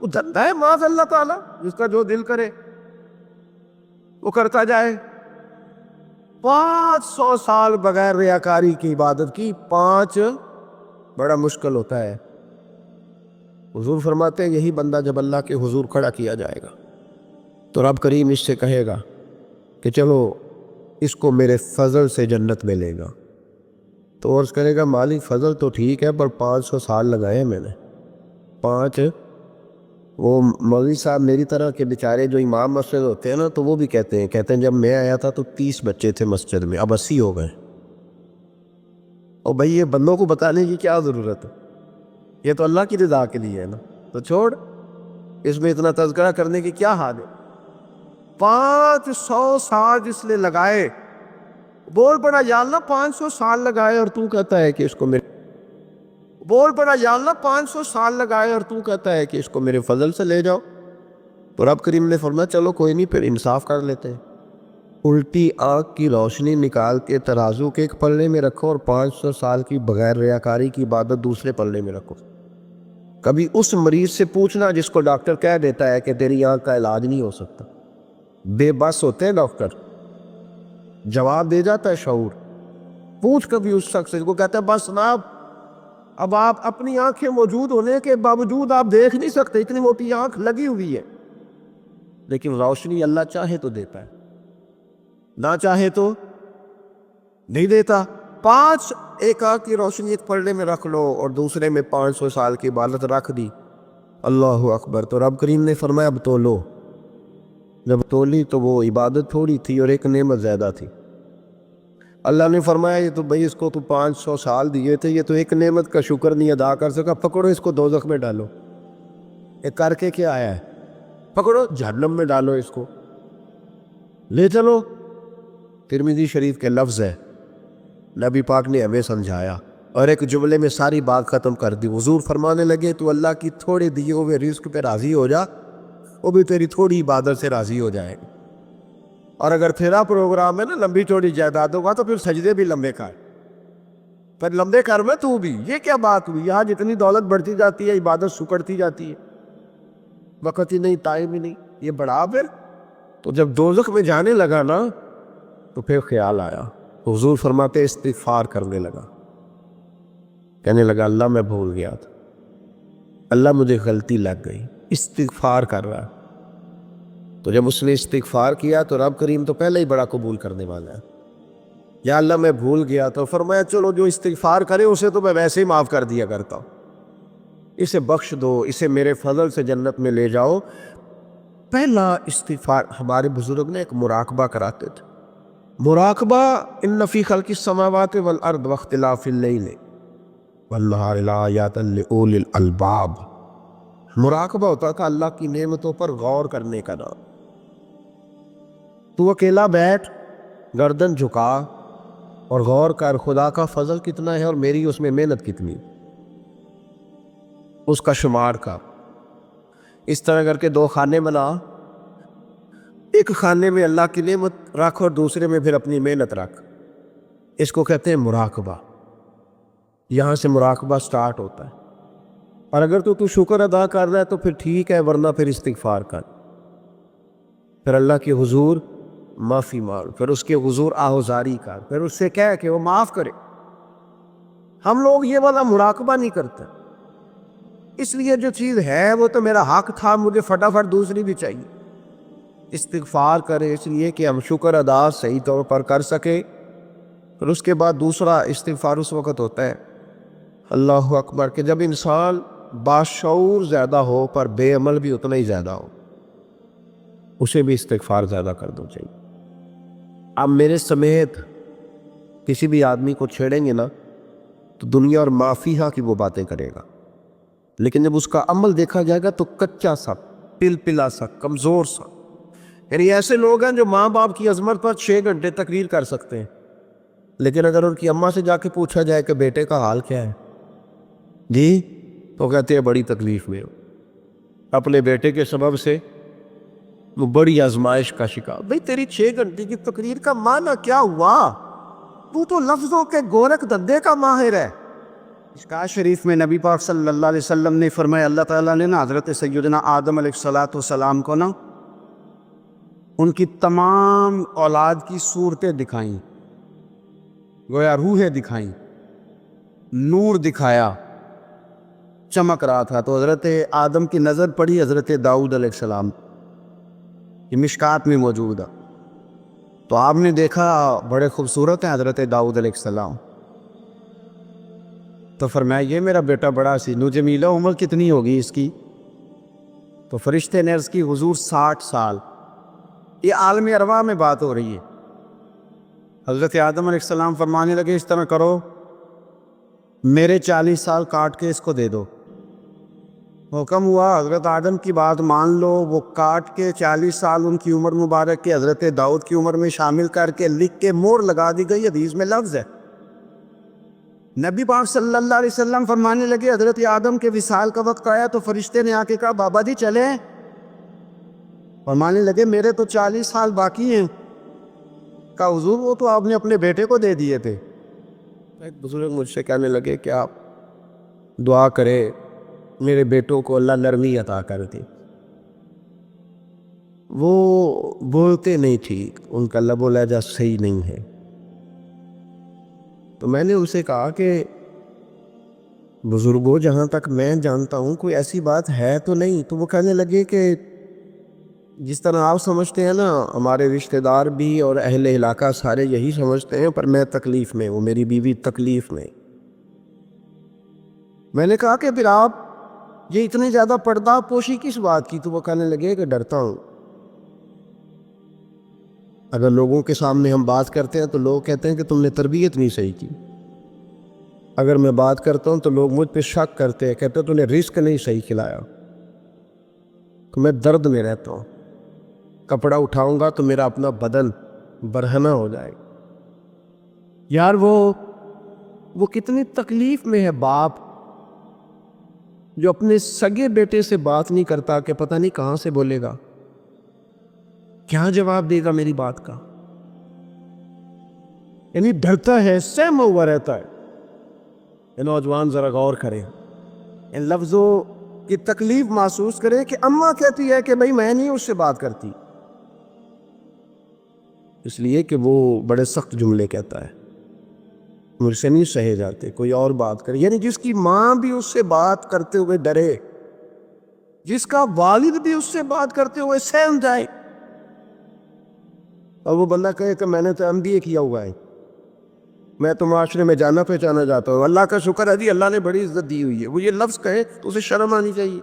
وہ دھندا ہے معاذ اللہ تعالیٰ، جس کا جو دل کرے وہ کرتا جائے. 500 سال بغیر ریاکاری کی عبادت کی، 5 بڑا مشکل ہوتا ہے. حضور فرماتے ہیں یہی بندہ جب اللہ کے حضور کھڑا کیا جائے گا تو رب کریم اس سے کہے گا کہ چلو اس کو میرے فضل سے جنت ملے گا. تو عرض کرے گا مالک فضل تو ٹھیک ہے پر 500 سال لگائے میں نے. 5 وہ مولوی صاحب میری طرح کے بیچارے جو امام مسجد ہوتے ہیں نا، تو وہ بھی کہتے ہیں جب میں آیا تھا تو 30 بچے تھے مسجد میں، اب 80 ہو گئے. اور بھائی یہ بندوں کو بتانے کی کیا ضرورت ہے؟ یہ تو اللہ کی رضا کے لیے ہے نا، تو چھوڑ، اس میں اتنا تذکرہ کرنے کی کیا حال ہے. 500 سال جس نے لگائے بول پڑا یا اللہ 500 سال لگائے اور تو کہتا ہے کہ اس کو میرے بول پڑا یا اللہ 500 سال لگائے اور تو کہتا ہے کہ اس کو میرے فضل سے لے جاؤ. تو رب کریم نے فرمایا چلو کوئی نہیں، پھر انصاف کر لیتے ہیں. الٹی آنکھ کی روشنی نکال کے ترازو کے ایک پلڑے میں رکھو اور 500 سال کی بغیر ریاکاری کی عبادت دوسرے پلڑے میں رکھو. کبھی اس مریض سے پوچھنا جس کو ڈاکٹر کہہ دیتا ہے کہ تیری آنکھ کا علاج نہیں ہو سکتا. بے بس ہوتے ہیں ڈاکٹر، جواب دے جاتا ہے شعور. پوچھ کبھی اس شخص سے کو کہتا ہے بس نا، اب آپ اپنی آنکھیں موجود ہونے کے باوجود آپ دیکھ نہیں سکتے، اتنی موٹی آنکھ لگی ہوئی ہے. لیکن روشنی اللہ چاہے تو دیتا ہے، نہ چاہے تو نہیں دیتا. ایک آنکھ کی روشنی ایک پلڑے میں رکھ لو اور دوسرے میں 500 سال کی عبادت رکھ دی. اللہ اکبر. تو رب کریم نے فرمایا اب تولو. جب تولی تو وہ عبادت تھوڑی تھی اور ایک نعمت زیادہ تھی. اللہ نے فرمایا یہ تو بھائی اس کو تو 500 سال دیے تھے، یہ تو ایک نعمت کا شکر نہیں ادا کر سکا، پکڑو اس کو دوزخ میں ڈالو. ایک کر کے کیا آیا ہے؟ پکڑو جہنم میں ڈالو، اس کو لے چلو. ترمذی شریف کے لفظ ہے، نبی پاک نے ہمیں سمجھایا اور ایک جملے میں ساری بات ختم کر دی. حضور فرمانے لگے تو اللہ کی تھوڑے دیے ہوئے رزق پہ راضی ہو جا، وہ بھی تیری تھوڑی عبادت سے راضی ہو جائے گا. اور اگر تیرا پروگرام ہے نا لمبی چوڑی جائیدادوں کا تو پھر سجدے بھی لمبے کر، پھر لمبے کر میں تو بھی. یہ کیا بات ہوئی؟ یہاں جتنی دولت بڑھتی جاتی ہے عبادت سکڑتی جاتی ہے، وقت ہی نہیں، ٹائم ہی نہیں. یہ بڑھا پھر. تو جب دوزخ میں جانے لگا نا تو پھر خیال آیا. حضور فرماتے استغفار کرنے لگا، کہنے لگا اللہ میں بھول گیا تھا، اللہ مجھے غلطی لگ گئی. استغفار کر رہا. تو جب اس نے استغفار کیا تو رب کریم تو پہلے ہی بڑا قبول کرنے والا ہے. یا اللہ میں بھول گیا. تو فرمایا چلو جو استغفار کرے اسے تو میں ویسے ہی معاف کر دیا کرتا ہوں، اسے بخش دو، اسے میرے فضل سے جنت میں لے جاؤ. پہلا استغفار. ہمارے بزرگ نے ایک مراقبہ کراتے تھے. مراقبہ ان فی خلق السماوات والارض واختلاف اللیل والنہار لآیات لأولی الالباب. مراقبہ ہوتا تھا اللہ کی نعمتوں پر غور کرنے کا نام. تو اکیلا بیٹھ، گردن جھکا اور غور کر خدا کا فضل کتنا ہے اور میری اس میں محنت کتنی، اس کا شمار کا. اس طرح کر کے 2 خانے بنا. ایک خانے میں اللہ کی نعمت رکھ اور دوسرے میں پھر اپنی محنت رکھ. اس کو کہتے ہیں مراقبہ. یہاں سے مراقبہ سٹارٹ ہوتا ہے. اور اگر تو شکر ادا کر رہا ہے تو پھر ٹھیک ہے، ورنہ پھر استغفار کر. پھر اللہ کے حضور معافی مانگ، پھر اس کے حضور آہوزاری کر، پھر اس سے کہہ کہ وہ معاف کرے. ہم لوگ یہ والا مراقبہ نہیں کرتے، اس لیے جو چیز ہے وہ تو میرا حق تھا، مجھے فٹافٹ دوسری بھی چاہیے. استغفار کرے اس لیے کہ ہم شکر ادا صحیح طور پر کر سکے. پھر اس کے بعد دوسرا استغفار اس وقت ہوتا ہے اللہ اکبر کہ جب انسان باشعور زیادہ ہو پر بے عمل بھی اتنا ہی زیادہ ہو، اسے بھی استغفار زیادہ کر دو چاہیے. اب میرے سمیت کسی بھی آدمی کو چھیڑیں گے نا تو دنیا اور مافیہ کی وہ باتیں کرے گا، لیکن جب اس کا عمل دیکھا جائے گا تو کچا سا، پلپلا سا، کمزور سا. یعنی ایسے لوگ ہیں جو ماں باپ کی عظمت پر 6 گھنٹے تقریر کر سکتے ہیں، لیکن اگر ان کی اماں سے جا کے پوچھا جائے کہ بیٹے کا حال کیا ہے جی، تو کہتے ہیں بڑی تکلیف میں ہو. اپنے بیٹے کے سبب سے وہ بڑی آزمائش کا شکار. بھئی تیری 6 گھنٹے کی تقریر کا معنی کیا ہوا؟ تو لفظوں کے گورکھ دھندے کا ماہر ہے. مشکوٰۃ شریف میں نبی پاک صلی اللہ علیہ وسلم نے فرمایا اللہ تعالیٰ نے نا حضرت سیدنا آدم علیہ السلام کو نا ان کی تمام اولاد کی صورتیں دکھائیں، گویا روحیں دکھائیں، نور دکھایا، چمک رہا تھا. تو حضرت آدم کی نظر پڑی حضرت داؤد علیہ السلام، یہ مشکوٰۃ میں موجود ہے. تو آپ نے دیکھا بڑے خوبصورت ہیں حضرت داؤد علیہ السلام. تو فرمایا یہ میرا بیٹا بڑا سینو جمیلا، عمر کتنی ہوگی اس کی؟ تو فرشتے نے عرض کی حضور 60 سال. یہ عالم ارواح میں بات ہو رہی ہے. حضرت آدم علیہ السلام فرمانے لگے اس طرح کرو، میرے 40 سال کاٹ کے اس کو دے دو. حکم ہوا حضرت آدم کی بات مان لو، وہ کاٹ کے 40 سال ان کی عمر مبارک کے حضرت داؤد کی عمر میں شامل کر کے لکھ کے مور لگا دی گئی، حدیث میں لفظ ہے۔ نبی پاک صلی اللہ علیہ وسلم فرمانے لگے حضرت آدم کے وصال کا وقت آیا تو فرشتے نے آ کے کہا بابا جی چلیں، فرمانے لگے میرے تو 40 سال باقی ہیں۔ کہا حضور وہ تو آپ نے اپنے بیٹے کو دے دیے تھے۔ ایک بزرگ مجھ سے کہنے لگے کہ آپ دعا کرے میرے بیٹوں کو اللہ نرمی عطا کر دے، وہ بولتے نہیں ٹھیک، ان کا لب و لہجہ صحیح نہیں ہے۔ تو میں نے اسے کہا کہ بزرگوں جہاں تک میں جانتا ہوں کوئی ایسی بات ہے تو نہیں۔ تو وہ کہنے لگے کہ جس طرح آپ سمجھتے ہیں نا، ہمارے رشتہ دار بھی اور اہل علاقہ سارے یہی سمجھتے ہیں، پر میں تکلیف میں ہوں، میری بیوی تکلیف میں۔ میں نے کہا کہ پھر آپ یہ اتنی زیادہ پردہ پوشی کس بات کی؟ تو وہ کہنے لگے کہ ڈرتا ہوں، اگر لوگوں کے سامنے ہم بات کرتے ہیں تو لوگ کہتے ہیں کہ تم نے تربیت نہیں صحیح کی، اگر میں بات کرتا ہوں تو لوگ مجھ پہ شک کرتے ہیں، کہتے ہیں تم نے رزق نہیں صحیح کھلایا۔ تو میں درد میں رہتا ہوں، کپڑا اٹھاؤں گا تو میرا اپنا بدن برہنہ ہو جائے گا۔ یار وہ کتنی تکلیف میں ہے باپ جو اپنے سگے بیٹے سے بات نہیں کرتا کہ پتہ نہیں کہاں سے بولے گا، کیا جواب دے گا میری بات کا، یعنی ڈرتا ہے، سہما ہوا رہتا ہے۔ یہ نوجوان ذرا غور کریں، ان لفظوں کی تکلیف محسوس کریں کہ اماں کہتی ہے کہ بھائی میں نہیں اس سے بات کرتی، اس لیے کہ وہ بڑے سخت جملے کہتا ہے، مجھ سے نہیں سہے جاتے، کوئی اور بات کرے۔ یعنی جس کی ماں بھی اس سے بات کرتے ہوئے ڈرے، جس کا والد بھی اس سے بات کرتے ہوئے سہم جائے، اور وہ بندہ کہے کہ میں نے تو MBA کیا ہوا ہے، میں تو معاشرے میں جانا پہچانا جاتا ہوں، اللہ کا شکر ہے جی اللہ نے بڑی عزت دی ہوئی ہے، وہ یہ لفظ کہے تو اسے شرم آنی چاہیے۔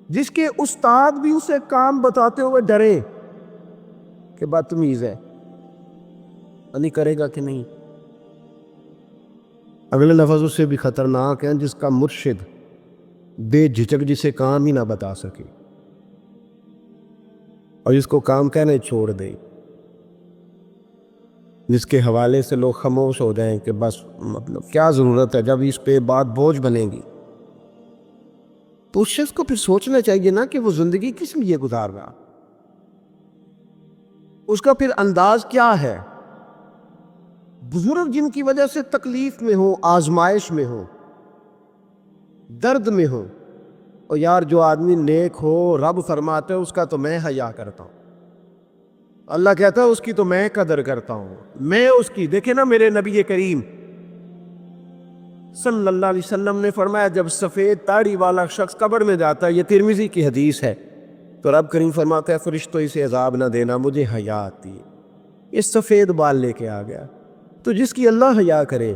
جس کے استاد بھی اسے کام بتاتے ہوئے ڈرے کہ بدتمیز ہے، نہیں کرے گا کہ نہیں۔ اگلے لفظ اس سے بھی خطرناک ہیں، جس کا مرشد بے جھجک جسے کام ہی نہ بتا سکے اور جس کو کام کہنے چھوڑ دے، جس کے حوالے سے لوگ خاموش ہو جائیں کہ بس مطلب کیا ضرورت ہے، جب اس پہ بات بوجھ بنے گی تو اس شخص کو پھر سوچنا چاہیے نا کہ وہ زندگی کس لیے گزار رہا، اس کا پھر انداز کیا ہے۔ بزرگ جن کی وجہ سے تکلیف میں ہو، آزمائش میں ہو، درد میں ہو، اور یار جو آدمی نیک ہو رب فرماتا ہے اس کا تو میں حیا کرتا ہوں، اللہ کہتا ہے اس کی تو میں قدر کرتا ہوں، میں اس کی۔ دیکھیں نا میرے نبی کریم صلی اللہ علیہ وسلم نے فرمایا جب سفید داڑھی والا شخص قبر میں جاتا ہے، یہ ترمذی کی حدیث ہے، تو رب کریم فرماتا ہے فرشتوں اسے عذاب نہ دینا، مجھے حیا آتی ہے، یہ سفید بال لے کے آ گیا۔ تو جس کی اللہ حیا کرے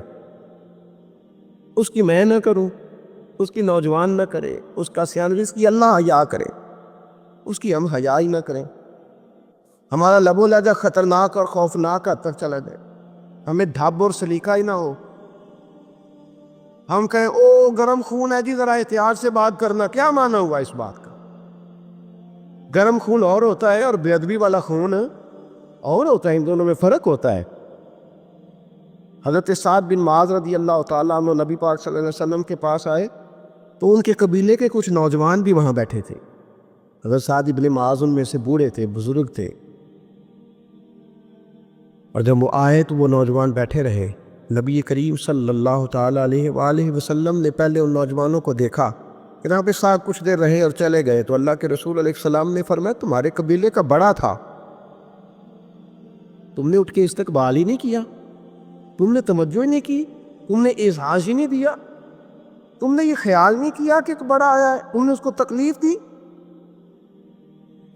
اس کی میں نہ کروں، اس کی نوجوان نہ کرے، اس کا سیان، جس کی اللہ حیا کرے اس کی ہم حیا ہی نہ کریں، ہمارا لب و لہجہ خطرناک اور خوفناک حد تک چلا جائے، ہمیں ڈھب اور سلیقہ ہی نہ ہو، ہم کہیں او گرم خون ہے جی ذرا احتیاط سے بات کرنا، کیا معنی ہوا اس بات کا؟ گرم خون اور ہوتا ہے اور بے ادبی والا خون اور ہوتا ہے، ان دونوں میں فرق ہوتا ہے۔ حضرت سعد بن معاذ رضی اللہ تعالیٰ عنہ نبی پاک صلی اللہ علیہ وسلم کے پاس آئے تو ان کے قبیلے کے کچھ نوجوان بھی وہاں بیٹھے تھے۔ حضرت سعد بن معاذ ان میں سے بوڑھے تھے، بزرگ تھے، اور جب وہ آئے تو وہ نوجوان بیٹھے رہے۔ نبی کریم صلی اللہ تعالیٰ علیہ وآلہ وسلم نے پہلے ان نوجوانوں کو دیکھا کہ یہاں پہ ساتھ کچھ دیر رہے اور چلے گئے، تو اللہ کے رسول علیہ السلام نے فرمایا تمہارے قبیلے کا بڑا تھا، تم نے اٹھ کے استقبال ہی نہیں کیا، تم نے توجہ ہی نہیں کی، تم نے اعزاز ہی نہیں دیا، تم نے یہ خیال نہیں کیا کہ ایک بڑا آیا ہے، تم نے اس کو تکلیف دی۔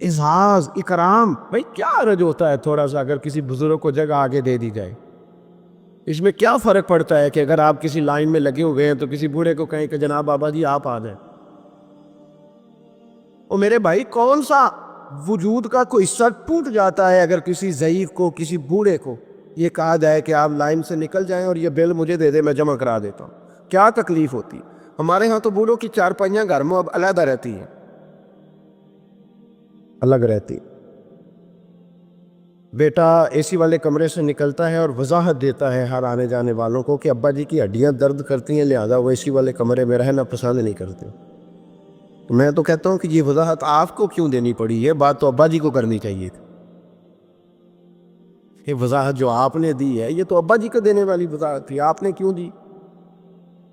اعزاز، اکرام، بھائی کیا حرج ہوتا ہے تھوڑا سا اگر کسی بزرگ کو جگہ آگے دے دی جائے، اس میں کیا فرق پڑتا ہے کہ اگر آپ کسی لائن میں لگے ہوئے ہیں تو کسی بوڑھے کو کہیں کہ جناب بابا جی آپ آ جائیں۔ اور میرے بھائی کون سا وجود کا کوئی حصہ ٹوٹ جاتا ہے اگر کسی ضعیف کو، کسی بوڑھے کو یہ کہا جائے کہ آپ لائن سے نکل جائیں اور یہ بل مجھے دے دے میں جمع کرا دیتا ہوں، کیا تکلیف ہوتی؟ ہمارے ہاں تو بوڑھوں کی چارپائیاں گھر میں اب علیحدہ رہتی ہیں، الگ رہتی۔ بیٹا اے سی والے کمرے سے نکلتا ہے اور وضاحت دیتا ہے ہر آنے جانے والوں کو کہ ابا جی کی ہڈیاں درد کرتی ہیں، لہذا وہ اے سی والے کمرے میں رہنا پسند نہیں کرتے۔ میں تو کہتا ہوں کہ یہ وضاحت آپ کو کیوں دینی پڑی ہے؟ بات تو ابا جی کو کرنی چاہیے تھی۔ یہ وضاحت جو آپ نے دی ہے یہ تو ابا جی کو دینے والی وضاحت تھی، آپ نے کیوں دی؟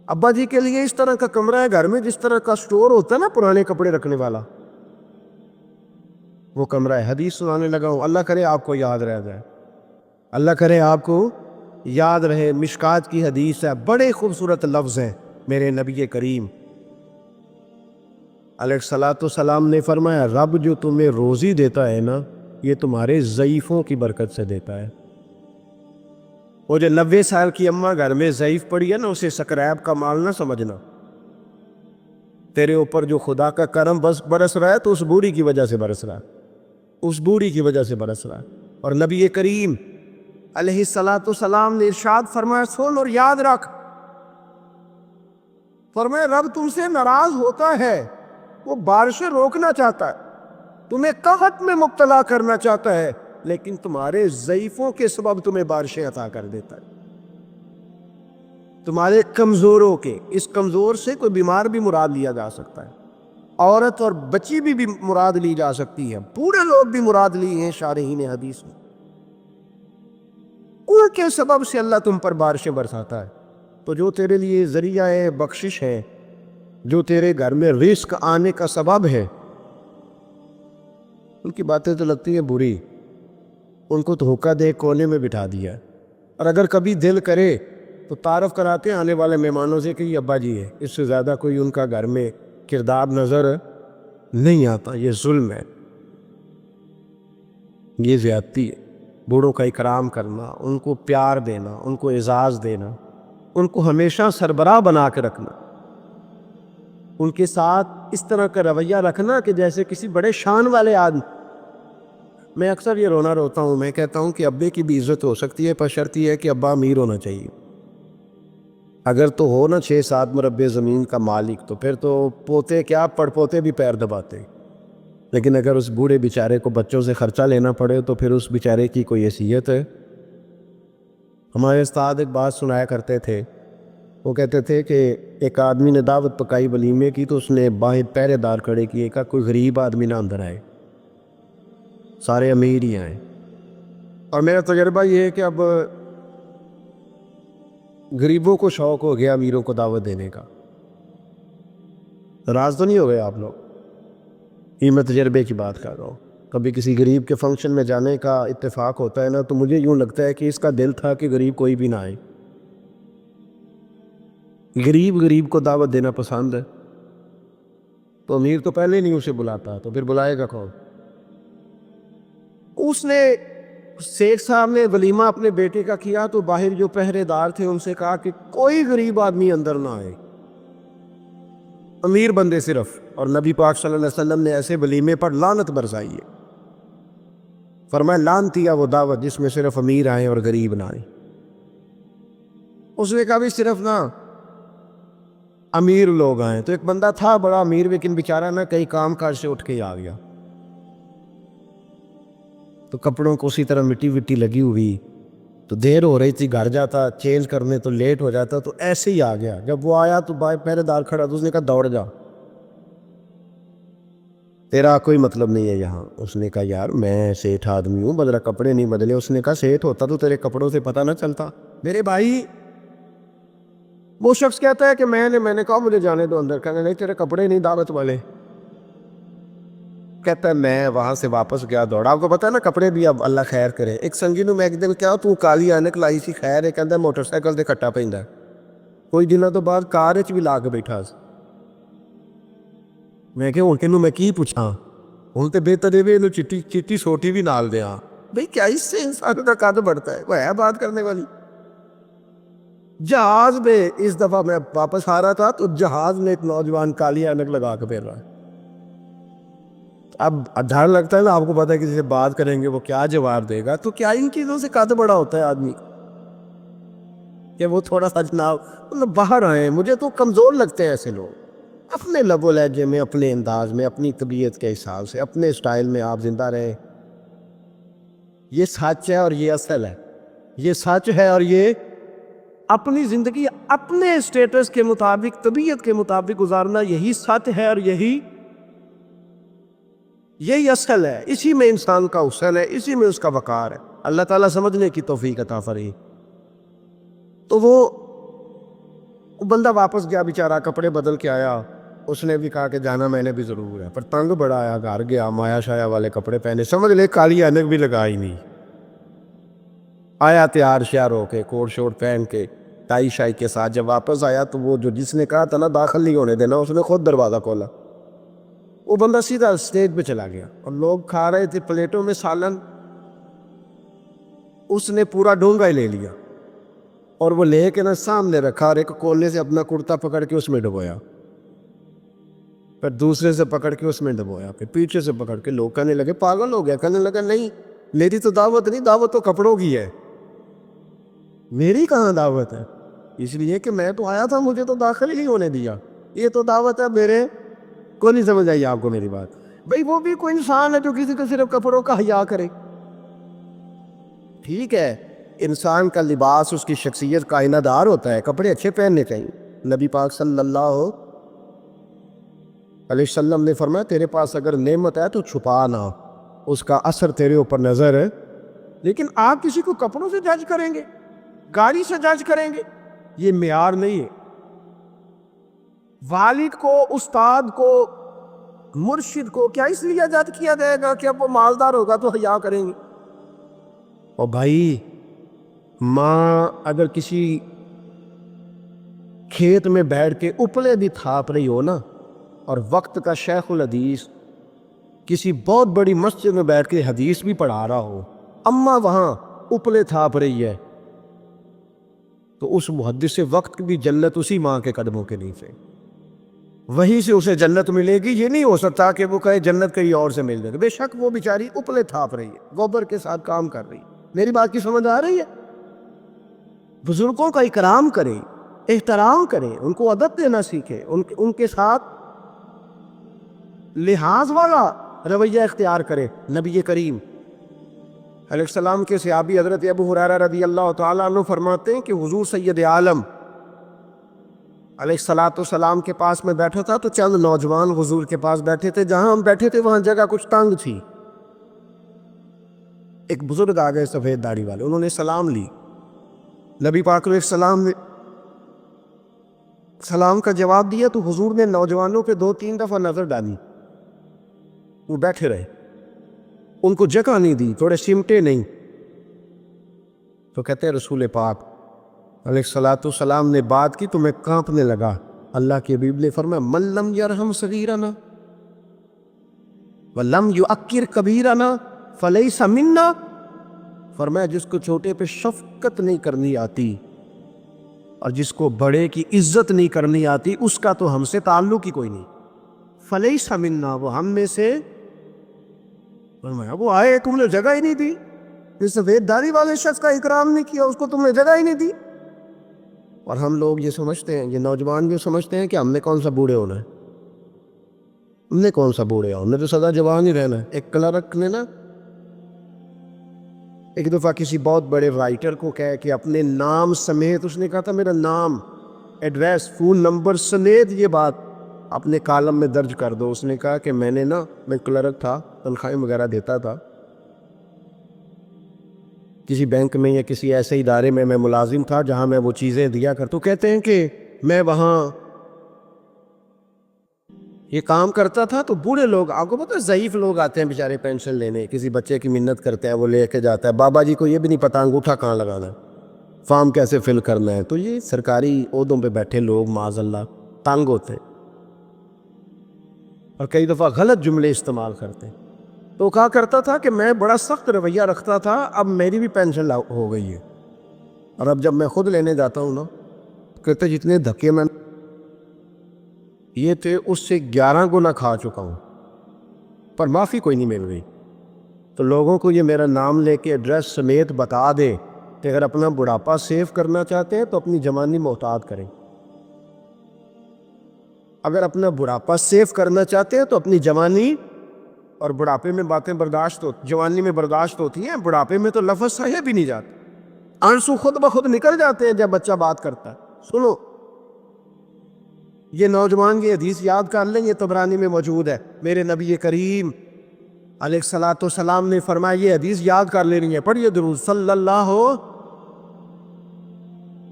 ابا جی کے لیے اس طرح کا کمرہ ہے گھر میں جس طرح کا سٹور ہوتا ہے نا پرانے کپڑے رکھنے والا، وہ کمرہ ہے۔ حدیث سنانے لگا ہوں، اللہ کرے آپ کو یاد رہ جائے، اللہ کرے آپ کو یاد رہے۔ مشکات کی حدیث ہے، بڑے خوبصورت لفظ ہیں میرے نبی کریم علیہ الصلوۃ والسلام نے فرمایا، رب جو تمہیں روزی دیتا ہے نا یہ تمہارے ضعیفوں کی برکت سے دیتا ہے۔ وہ جو 90 سال کی اماں گھر میں ضعیف پڑی ہے نا، اسے سکریب کا مال نہ سمجھنا۔ تیرے اوپر جو خدا کا کرم بس برس رہا ہے تو اس بوڑھی کی وجہ سے برس رہا ہے، اس بوڑھی کی وجہ سے برس رہا ہے۔ اور نبی کریم علیہ الصلوۃ والسلام نے ارشاد فرمایا، سن اور یاد رکھ، فرمایا رب تم سے ناراض ہوتا ہے، وہ بارشیں روکنا چاہتا ہے، تمہیں قحط میں مبتلا کرنا چاہتا ہے، لیکن تمہارے ضعیفوں کے سبب تمہیں بارشیں عطا کر دیتا ہے، تمہارے کمزوروں کے۔ اس کمزور سے کوئی بیمار بھی مراد لیا جا سکتا ہے، عورت اور بچی بھی مراد لی جا سکتی ہے، بوڑھے لوگ بھی مراد لی ہیں شارحین حدیث میں۔ ان کے سبب سے اللہ تم پر بارشیں برساتا ہے۔ تو جو تیرے لیے ذریعہ بخشش ہے، جو تیرے گھر میں رزق آنے کا سبب ہے، ان کی باتیں تو لگتی ہیں بری، ان کو دھوکہ دے کونے میں بٹھا دیا۔ اور اگر کبھی دل کرے تو تعارف کراتے ہیں آنے والے مہمانوں سے کہ یہ ابا جی ہے، اس سے زیادہ کوئی ان کا گھر میں کردار نظر نہیں آتا۔ یہ ظلم ہے، یہ زیادتی ہے۔ بوڑھوں کا اکرام کرنا، ان کو پیار دینا، ان کو اعزاز دینا، ان کو ہمیشہ سربراہ بنا کے رکھنا، ان کے ساتھ اس طرح کا رویہ رکھنا کہ جیسے کسی بڑے شان والے آدمی۔ میں اکثر یہ رونا روتا ہوں، میں کہتا ہوں کہ ابے کی بھی عزت ہو سکتی ہے، پر شرط یہ ہے کہ ابا امیر ہونا چاہیے۔ اگر تو ہو نا 6-7 مربع زمین کا مالک تو پھر تو پوتے کیا پڑ پوتے بھی پیر دباتے۔ لیکن اگر اس بوڑھے بیچارے کو بچوں سے خرچہ لینا پڑے تو پھر اس بیچارے کی کوئی حیثیت ہے؟ ہمارے استاد ایک بات سنایا کرتے تھے، وہ کہتے تھے کہ ایک آدمی نے دعوت پکائی ولیمے کی تو اس نے باہر پہرے دار کھڑے کیے، کہا کوئی غریب آدمی نہ اندر آئے، سارے امیر ہی آئے۔ اور میرا تجربہ یہ ہے کہ اب غریبوں کو شوق ہو گیا امیروں کو دعوت دینے کا۔ ناراض تو نہیں ہو گئے آپ لوگ؟ یہ میں تجربے کی بات کر رہا ہوں۔ کبھی کسی غریب کے فنکشن میں جانے کا اتفاق ہوتا ہے نا تو مجھے یوں لگتا ہے کہ اس کا دل تھا کہ غریب کوئی بھی نہ آئے۔ غریب کو دعوت دینا پسند ہے تو امیر تو پہلے نہیں اسے بلاتا، تو پھر بلائے گا کون؟ اس نے شیخ صاحب نے ولیمہ اپنے بیٹے کا کیا تو باہر جو پہرے دار تھے ان سے کہا کہ کوئی غریب آدمی اندر نہ آئے، امیر بندے صرف۔ اور نبی پاک صلی اللہ علیہ وسلم نے ایسے ولیمے پر لعنت برسائی ہے، فرمایا لعنتی ہے وہ دعوت جس میں صرف امیر آئیں اور غریب نہ آئیں۔ اس نے کہا بھی صرف نہ امیر لوگ آئیں۔ تو ایک بندہ تھا بڑا امیر لیکن بیچارہ نہ کئی کام کاج سے اٹھ کے ہی آ گیا، تو کپڑوں کو اسی طرح مٹی وٹی لگی ہوئی، تو دیر ہو رہی تھی، گھر جاتا چینج کرنے تو لیٹ ہو جاتا، تو ایسے ہی آ گیا۔ جب وہ آیا تو پہرے دار کھڑا تو اس نے کہا دوڑ جا، تیرا کوئی مطلب نہیں ہے یہاں۔ اس نے کہا یار میں سیٹھ آدمی ہوں، بدلا کپڑے نہیں بدلے۔ اس نے کہا سیٹھ ہوتا تو تیرے کپڑوں سے پتہ نہ چلتا میرے بھائی۔ وہ شخص کہتا ہے کہ میں نے کہا مجھے جانے دو اندر، کہنے نہیں تیرے کپڑے نہیں دعوت والے۔ کہتا ہے میں وہاں سے واپس گیا دوڑا۔ آپ کو پتا ہے نا کپڑے بھی اب اللہ خیر کرے۔ ایک سنگی نو میں کہتے کیا تو کالی اینک لائی سی خیر ہے، کہتا موٹر سائیکل سے کھٹا پیندا ہے، کوئی دنوں تو بعد کار وچ بھی لا کے بیٹھا سی۔ میں کہ ہن تینوں میں کی پوچھاں، ہن تے بہتر ہے چٹی سوٹی بھی نال دیاں بھئی، کیا اس سے انسان کا قد بڑھتا ہے؟ وہ ہے بات کرنے والی۔ جہاز میں اس دفعہ میں واپس آ رہا تھا تو جہاز میں ایک نوجوان کالی اینک لگا کے پھر رہا ہے۔ اب ڈر لگتا ہے نا، آپ کو پتا ہے کسی سے بات کریں گے وہ کیا جواب دے گا، تو کیا ان چیزوں سے قد بڑا ہوتا ہے آدمی؟ کہ وہ تھوڑا سا جناب مطلب باہر آئیں. مجھے تو کمزور لگتے ہیں ایسے لوگ. اپنے لب و لہجے میں، اپنے انداز میں، اپنی طبیعت کے حساب سے، اپنے اسٹائل میں آپ زندہ رہیں. یہ سچ ہے اور یہ اصل ہے. یہ سچ ہے اور یہ اپنی زندگی اپنے اسٹیٹس کے مطابق، طبیعت کے مطابق گزارنا، یہی سچ ہے اور یہی اصل ہے. اسی میں انسان کا حسن ہے، اسی میں اس کا وقار ہے. اللہ تعالیٰ سمجھنے کی توفیق عطا فرمائے. تو وہ بندہ واپس گیا بیچارہ، کپڑے بدل کے آیا. اس نے بھی کہا کہ جانا میں نے بھی ضرور ہے، پر تنگ بڑا آیا. گھر گیا، مایا شایا والے کپڑے پہنے، سمجھ لے کالی اینک بھی لگائی نہیں. آیا تیار شیار ہو کے، کوٹ شوٹ پہن کے، ٹائی شائی کے ساتھ. جب واپس آیا تو وہ جو جس نے کہا تھا نا داخل نہیں ہونے دینا، اس نے خود دروازہ کھولا. وہ بندہ سیدھا اسٹیج پہ چلا گیا اور لوگ کھا رہے تھے پلیٹوں میں سالن. اس نے پورا ڈونگا ہی لے لیا اور وہ لے کے نا سامنے رکھا، اور ایک کونے سے اپنا کرتا پکڑ کے اس میں ڈبویا، پھر دوسرے سے پکڑ کے اس میں ڈبویا، پھر پیچھے سے پکڑ کے. لوگ کہنے لگے پاگل ہو گیا. کہنے لگا نہیں، میری تو دعوت نہیں، دعوت تو کپڑوں کی ہے، میری کہاں دعوت ہے؟ اس لیے کہ میں تو آیا تھا، مجھے تو داخل ہی نہیں ہونے دیا. یہ تو دعوت ہے میرے کو. نہیں سمجھ آئی آپ کو میری بات؟ بھئی وہ بھی کوئی انسان ہے جو کسی کو صرف کپڑوں کا حیا کرے. ٹھیک ہے، انسان کا لباس اس کی شخصیت کا آئینہ دار ہوتا ہے، کپڑے اچھے پہننے چاہیے. نبی پاک صلی اللہ علیہ وسلم نے فرمایا تیرے پاس اگر نعمت ہے تو چھپا نہ، اس کا اثر تیرے اوپر نظر ہے. لیکن آپ کسی کو کپڑوں سے جج کریں گے، گاڑی سے جج کریں گے، یہ معیار نہیں ہے. والد کو، استاد کو، مرشد کو کیا اس لیے جج کیا جائے گا کہ اب وہ مالدار ہوگا تو حیا کریں گے؟ اور بھائی ماں اگر کسی کھیت میں بیٹھ کے اپلے بھی تھاپ رہی ہو نا، اور وقت کا شیخ الحدیث کسی بہت بڑی مسجد میں بیٹھ کے حدیث بھی پڑھا رہا ہو، اماں وہاں اپلے تھاپ رہی ہے، تو اس محدث وقت کی جنت اسی ماں کے قدموں کے نیچے، وہیں سے اسے جنت ملے گی. یہ نہیں ہو سکتا کہ وہ کہے جنت کہیں اور سے مل جائے گی. بے شک وہ بیچاری اپلے تھاپ رہی ہے، گوبر کے ساتھ کام کر رہی ہے. میری بات کی سمجھ آ رہی ہے؟ بزرگوں کا اکرام کریں، احترام کریں، ان کو ادب دینا سیکھیں، ان کے ساتھ لحاظ والا رویہ اختیار کریں. نبی کریم علیہ السلام کے صحابی حضرت ابو ہریرہ رضی اللہ تعالیٰ عنہ فرماتے ہیں کہ حضور سید عالم علیہ السلام کے پاس میں بیٹھا تھا تو چند نوجوان حضور کے پاس بیٹھے تھے. جہاں ہم بیٹھے تھے وہاں جگہ کچھ تنگ تھی. ایک بزرگ آ گئے سفید داڑھی والے، انہوں نے سلام لی. نبی پاک علیہ السلام نے سلام کا جواب دیا تو حضور نے نوجوانوں پہ 2-3 دفعہ نظر ڈالی. وہ بیٹھے رہے، ان کو جگہ نہیں دی، تھوڑے سمٹے نہیں. تو کہتے ہیں رسول پاک علیہ السلام نے بات کی تو میں کانپنے لگا. اللہ کے حبیب نے فرمایا من لم یرحم صغیرنا ولم یؤکر کبیرنا فلیس منا. فرمایا جس کو چھوٹے پہ شفقت نہیں کرنی آتی اور جس کو بڑے کی عزت نہیں کرنی آتی، اس کا تو ہم سے تعلق ہی کوئی نہیں. فلیس منا، وہ ہم میں سے. فرمایا وہ آئے، تم نے جگہ ہی نہیں دی. جس سفید داڑھی والے شخص کا اکرام نہیں کیا، اس کو تم نے جگہ ہی نہیں دی. اور ہم لوگ یہ سمجھتے ہیں، یہ نوجوان بھی سمجھتے ہیں کہ ہم نے کون سا بوڑھے ہونا ہے، ہم نے کون سا بوڑھے ہونا، ہم نے تو سدا جوان ہی رہنا ہے. ایک کلرک نے نا ایک دفعہ کسی بہت بڑے رائٹر کو کہہ کہ اپنے نام سمیت، اس نے کہا تھا میرا نام، ایڈریس، فون نمبر سمیت یہ بات اپنے کالم میں درج کر دو. اس نے کہا کہ میں کلرک تھا، تنخواہیں وغیرہ دیتا تھا کسی بینک میں یا کسی ایسے ادارے میں ملازم تھا جہاں میں وہ چیزیں دیا کرتا. تو کہتے ہیں کہ میں وہاں یہ کام کرتا تھا تو بوڑھے لوگ، آپ کو پتہ ہے ضعیف لوگ آتے ہیں بیچارے پینشن لینے، کسی بچے کی منت کرتے ہیں، وہ لے کے جاتا ہے. بابا جی کو یہ بھی نہیں پتہ انگوٹھا کہاں لگانا ہے، فارم کیسے فل کرنا ہے. تو یہ سرکاری عہدوں پہ بیٹھے لوگ معاذ اللہ تنگ ہوتے ہیں اور کئی دفعہ غلط جملے استعمال کرتے ہیں. تو کہا کرتا تھا کہ میں بڑا سخت رویہ رکھتا تھا، اب میری بھی پینشن ہو گئی ہے، اور اب جب میں خود لینے جاتا ہوں نا، کہتے جتنے دھکے میں یہ تھے اس سے 11 گنا کھا چکا ہوں، پر معافی کوئی نہیں مل رہی. تو لوگوں کو یہ میرا نام لے کے ایڈریس سمیت بتا دے کہ اگر اپنا بڑھاپا سیو کرنا چاہتے ہیں تو اپنی جوانی محتاط کریں. اگر اپنا بڑھاپا سیو کرنا چاہتے ہیں تو اپنی جوانی، اور بڑھاپے میں باتیں برداشت جوانی میں برداشت ہوتی ہیں، بڑھاپے میں تو لفظ سہے بھی نہیں جاتے، آنسو خود بخود نکل جاتے ہیں جب بچہ بات کرتا ہے. سنو، یہ نوجوان کی حدیث یاد کر لیں، یہ طبرانی میں موجود ہے. میرے نبی کریم علیہ الصلوۃ والسلام نے فرمایا، یہ حدیث یاد کر لینی ہے. پڑھیے درود صلی اللہ ہو،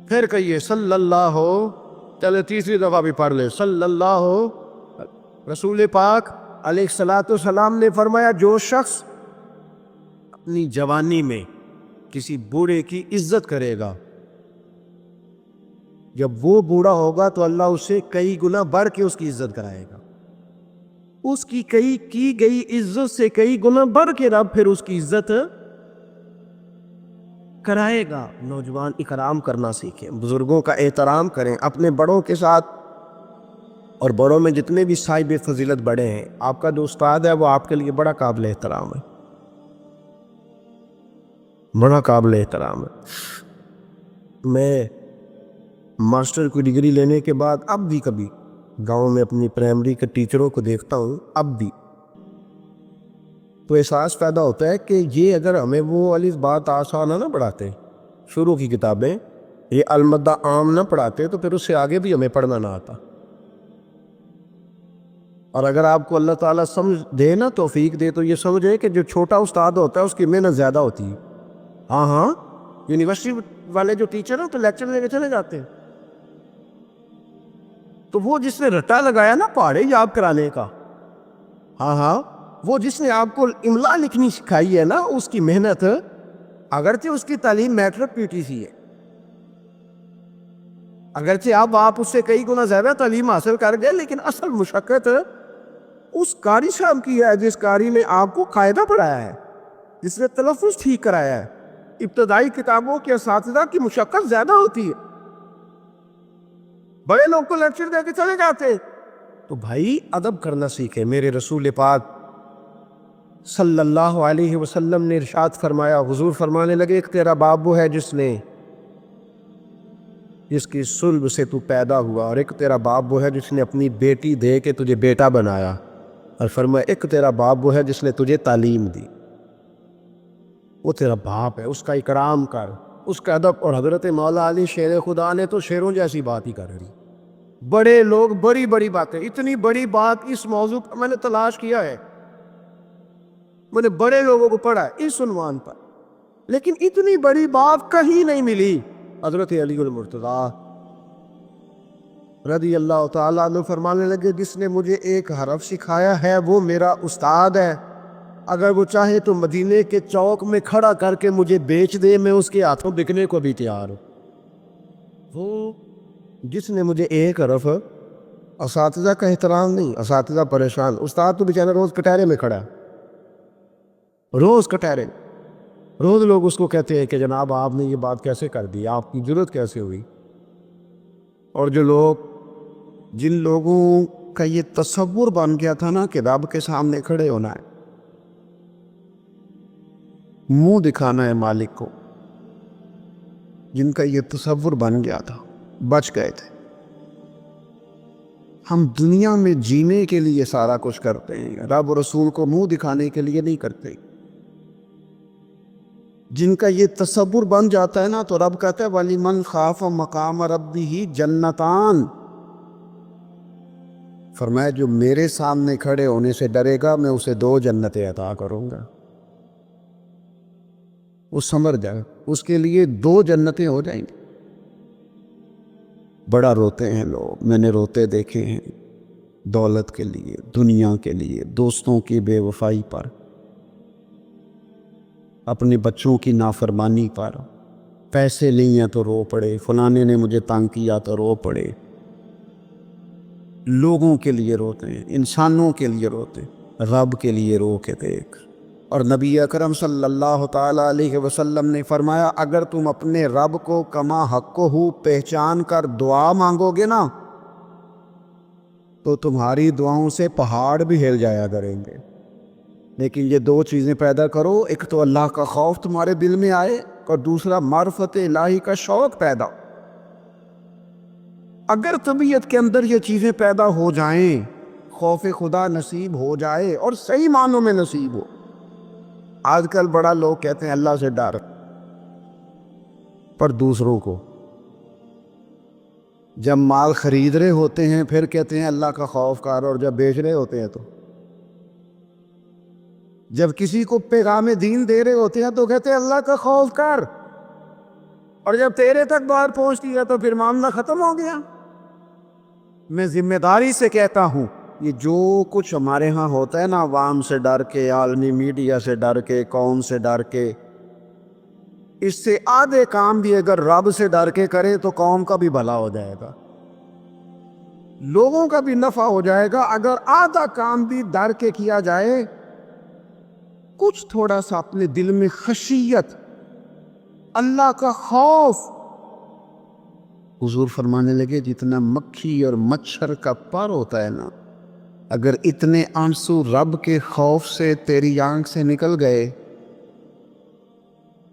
پھر کہیے صلی اللہ ہو، چلے تیسری دفعہ بھی پڑھ لے صلی اللہ ہو. رسول پاک علیہ الصلوۃ والسلام نے فرمایا، جو شخص اپنی جوانی میں کسی بوڑھے کی عزت کرے گا، جب وہ بوڑھا ہوگا تو اللہ اسے کئی گنا بڑھ کے اس کی عزت کرائے گا. اس کی کی گئی عزت سے کئی گنا بڑھ کے رب پھر اس کی عزت کرائے گا. نوجوان اکرام کرنا سیکھیں، بزرگوں کا احترام کریں اپنے بڑوں کے ساتھ. اور بڑوں میں جتنے بھی صاحب فضیلت بڑے ہیں، آپ کا جو استاد ہے وہ آپ کے لیے بڑا قابل احترام ہے، بڑا قابل احترام ہے. میں ماسٹر کی ڈگری لینے کے بعد اب بھی کبھی گاؤں میں اپنی پرائمری کے ٹیچروں کو دیکھتا ہوں، اب بھی تو احساس پیدا ہوتا ہے کہ یہ اگر ہمیں وہ والی بات آسانہ نہ پڑھاتے، شروع کی کتابیں یہ المدہ عام نہ پڑھاتے، تو پھر اس سے آگے بھی ہمیں پڑھنا نہ آتا. اور اگر آپ کو اللہ تعالیٰ سمجھ دے نا، توفیق دے، تو یہ سمجھے کہ جو چھوٹا استاد ہوتا ہے اس کی محنت زیادہ ہوتی ہے. ہاں، یونیورسٹی والے جو ٹیچر ہیں تو لیکچر لے کے چلے جاتے ہیں، تو وہ جس نے رٹا لگایا نا پہاڑے یاد کرانے کا، وہ جس نے آپ کو املا لکھنی سکھائی ہے نا، اس کی محنت، اگرچہ اس کی تعلیم میٹرک PTC ہے، اگرچہ آپ اس سے کئی گنا زیادہ تعلیم حاصل کر گئے، لیکن اصل مشقت اس قاری صاحب کی ہے جس قاری نے آپ کو قاعدہ پڑھایا ہے، جس نے تلفظ ٹھیک کرایا ہے. ابتدائی کتابوں کے اساتذہ کی مشقت زیادہ ہوتی ہے، بڑے لوگ کو لیکچر دے کے چلے جاتے. تو بھائی ادب کرنا سیکھیں. میرے رسول پاک صلی اللہ علیہ وسلم نے ارشاد فرمایا، حضور فرمانے لگے، ایک تیرا باپ وہ ہے جس کی صلب سے تو پیدا ہوا، اور ایک تیرا باپ وہ ہے جس نے اپنی بیٹی دے کے تجھے بیٹا بنایا، اور فرمایا ایک تیرا باپ وہ ہے جس نے تجھے تعلیم دی. وہ تیرا باپ ہے، اس کا اکرام کر، اس کا ادب. اور حضرت مولا علی شیر خدا نے تو شیروں جیسی بات ہی کر دی. بڑے لوگ بڑی بڑی باتیں، اتنی بڑی بات اس موضوع پر میں نے تلاش کیا ہے، میں نے بڑے لوگوں کو پڑھا ہے اس عنوان پر، لیکن اتنی بڑی بات کہیں نہیں ملی. حضرت علی المرتضیٰ رضی اللہ تعالیٰ عنہ فرمانے لگے، جس نے مجھے ایک حرف سکھایا ہے وہ میرا استاد ہے، اگر وہ چاہے تو مدینے کے چوک میں کھڑا کر کے مجھے بیچ دے، میں اس کے ہاتھوں بکنے کو بھی تیار ہوں. وہ جس نے مجھے ایک حرف، اساتذہ کا احترام نہیں، اساتذہ پریشان، استاد تو بیچارہ روز کٹہرے میں کھڑا ہے، روز کٹہرے، روز لوگ اس کو کہتے ہیں کہ جناب آپ نے یہ بات کیسے کر دی، آپ کی جرت کیسے ہوئی. اور جن لوگوں کا یہ تصور بن گیا تھا نا کہ رب کے سامنے کھڑے ہونا ہے، منہ دکھانا ہے مالک کو، جن کا یہ تصور بن گیا تھا بچ گئے تھے. ہم دنیا میں جینے کے لیے سارا کچھ کرتے ہیں، رب رسول کو منہ دکھانے کے لیے نہیں کرتے. جن کا یہ تصور بن جاتا ہے نا، تو رب کہتا ہے وَلِمَنْ خَافَ مَقَامَ رَبِّهِ جَنَّتَانِ، فرمایا جو میرے سامنے کھڑے ہونے سے ڈرے گا میں اسے 2 جنتیں عطا کروں گا. وہ سمجھ جائے، اس کے لیے 2 جنتیں ہو جائیں گی. بڑا روتے ہیں لوگ، میں نے روتے دیکھے ہیں، دولت کے لیے، دنیا کے لیے، دوستوں کی بے وفائی پر، اپنے بچوں کی نافرمانی پر، پیسے نہیں ہیں تو رو پڑے، فلانے نے مجھے تنگ کیا تو رو پڑے. لوگوں کے لیے روتے ہیں، انسانوں کے لیے روتے ہیں، رب کے لیے رو کے دیکھ. اور نبی اکرم صلی اللہ تعالیٰ علیہ وسلم نے فرمایا، اگر تم اپنے رب کو کما حقہ پہچان کر دعا مانگو گے نا، تو تمہاری دعاؤں سے پہاڑ بھی ہل جایا کریں گے. لیکن یہ 2 چیزیں پیدا کرو، ایک تو اللہ کا خوف تمہارے دل میں آئے، اور دوسرا معرفت الہی کا شوق پیدا ہو۔ اگر طبیعت کے اندر یہ چیزیں پیدا ہو جائیں، خوف خدا نصیب ہو جائے اور صحیح معنوں میں نصیب ہو۔ آج کل بڑا لوگ کہتے ہیں اللہ سے ڈر، پر دوسروں کو جب مال خرید رہے ہوتے ہیں پھر کہتے ہیں اللہ کا خوف کر، اور جب بیچ رہے ہوتے ہیں تو جب کسی کو پیغام دین دے رہے ہوتے ہیں تو کہتے ہیں اللہ کا خوف کر، اور جب تیرے تک بات پہنچتی ہے تو پھر معاملہ ختم ہو گیا۔ میں ذمہ داری سے کہتا ہوں، یہ جو کچھ ہمارے ہاں ہوتا ہے نا، عوام سے ڈر کے، عالمی میڈیا سے ڈر کے، قوم سے ڈر کے، اس سے آدھے کام بھی اگر رب سے ڈر کے کرے تو قوم کا بھی بھلا ہو جائے گا، لوگوں کا بھی نفع ہو جائے گا۔ اگر آدھا کام بھی ڈر کے کیا جائے، کچھ تھوڑا سا اپنے دل میں خشیت، اللہ کا خوف۔ حضور فرمانے لگے جتنا مکھی اور مچھر کا پر ہوتا ہے نا، اگر اتنے آنسو رب کے خوف سے تیری آنکھ سے نکل گئے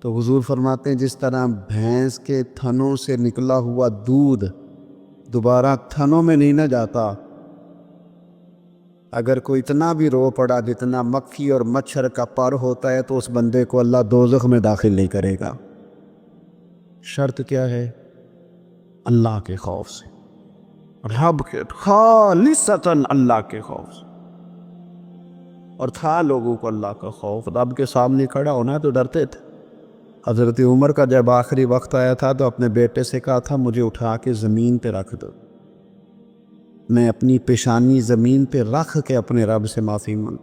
تو حضور فرماتے ہیں جس طرح بھینس کے تھنوں سے نکلا ہوا دودھ دوبارہ تھنوں میں نہیں نہ جاتا، اگر کوئی اتنا بھی رو پڑا جتنا مکھی اور مچھر کا پر ہوتا ہے تو اس بندے کو اللہ دوزخ میں داخل نہیں کرے گا۔ شرط کیا ہے؟ اللہ کے خوف سے، رب کے خالصتاً اللہ کے خوف سے۔ اور تھا لوگوں کو اللہ کا خوف، رب کے سامنے کھڑا ہونا تو ڈرتے تھے۔ حضرت عمر کا جب آخری وقت آیا تھا تو اپنے بیٹے سے کہا تھا مجھے اٹھا کے زمین پہ رکھ دو، میں اپنی پیشانی زمین پہ رکھ کے اپنے رب سے معافی مانگ۔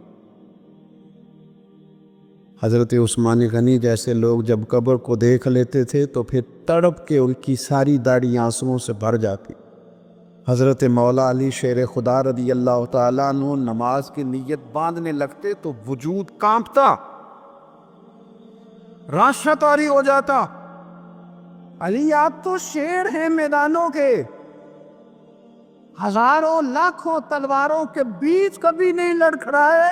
حضرت عثمان غنی جیسے لوگ جب قبر کو دیکھ لیتے تھے تو پھر تڑپ کے ان کی ساری داڑھی آنسوؤں سے بھر جاتی۔ حضرت مولا علی شیر خدا رضی اللہ تعالیٰ عنہ نماز کی نیت باندھنے لگتے تو وجود کانپتا، راشاں طاری ہو جاتا۔ علی آپ تو شیر ہیں میدانوں کے، ہزاروں لاکھوں تلواروں کے بیچ کبھی نہیں لڑکھڑائے،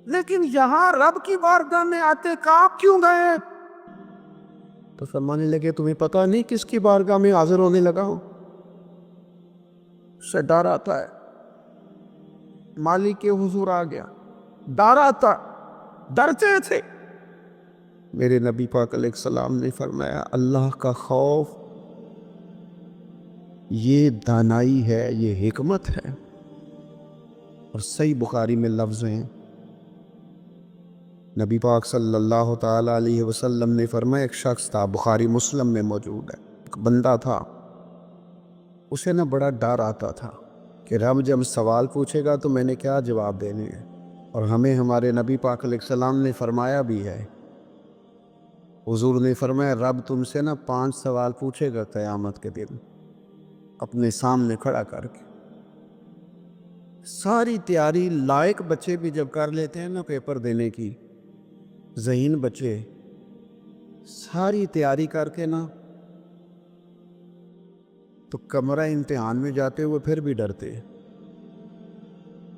لیکن یہاں رب کی بارگاہ میں آتے کانپ کیوں گئے؟ تو فرمانے لگے تمہیں پتہ نہیں کس کی بارگاہ میں حاضر ہونے لگا ہوں؟ اس سے ڈر آتا ہے، مالک کے حضور آ گیا، ڈر آتا، ڈرتے تھے۔ میرے نبی پاک علیہ السلام نے فرمایا اللہ کا خوف یہ دانائی ہے، یہ حکمت ہے۔ اور صحیح بخاری میں لفظ ہیں، نبی پاک صلی اللہ تعالیٰ علیہ وسلم نے فرمایا ایک شخص تھا، بخاری مسلم میں موجود ہے، ایک بندہ تھا، اسے نہ بڑا ڈر آتا تھا کہ رب جب سوال پوچھے گا تو میں نے کیا جواب دینے ہیں۔ اور ہمیں ہمارے نبی پاک علیہ السلام نے فرمایا بھی ہے، حضور نے فرمایا رب تم سے نہ 5 سوال پوچھے گا قیامت کے دن اپنے سامنے کھڑا کر کے۔ ساری تیاری لائق بچے بھی جب کر لیتے ہیں نا پیپر دینے کی، ذہین بچے ساری تیاری کر کے نا تو کمرہ امتحان میں جاتے ہوئے پھر بھی ڈرتے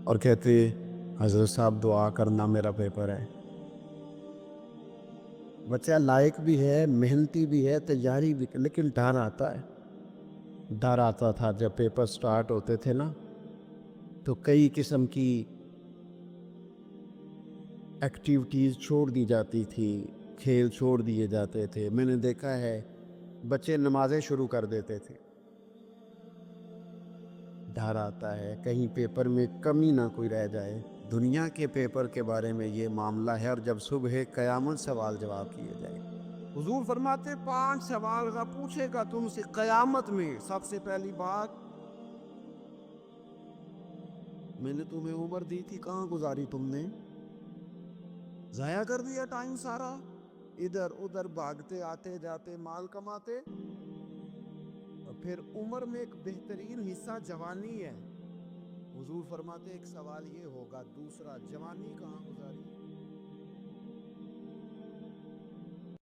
اور کہتے حضرت صاحب دعا کرنا میرا پیپر ہے۔ بچہ لائق بھی ہے، محنتی بھی ہے، تیاری بھی، لیکن ڈر آتا ہے۔ ڈر آتا تھا جب پیپر سٹارٹ ہوتے تھے نا تو کئی قسم کی ایکٹیویٹیز چھوڑ دی جاتی تھی، کھیل چھوڑ دیے جاتے تھے۔ میں نے دیکھا ہے بچے نمازیں شروع کر دیتے تھے، ڈر آتا ہے کہیں پیپر میں کمی نہ کوئی رہ جائے۔ دنیا کے پیپر کے بارے میں یہ معاملہ ہے، اور جب صبح قیامت سوال جواب کیے جائے، حضور فرماتے 5 سوال کا پوچھے گا تم سے قیامت میں۔ سب سے پہلی بات، میں نے تمہیں عمر دی تھی کہاں گزاری تم نے؟ ضائع کر دیا ٹائم سارا، ادھر ادھر بھاگتے آتے جاتے مال کماتے۔ اور پھر عمر میں ایک بہترین حصہ جوانی ہے، حضور فرماتے ایک سوال یہ ہوگا، دوسرا جوانی کہاں گزاری؟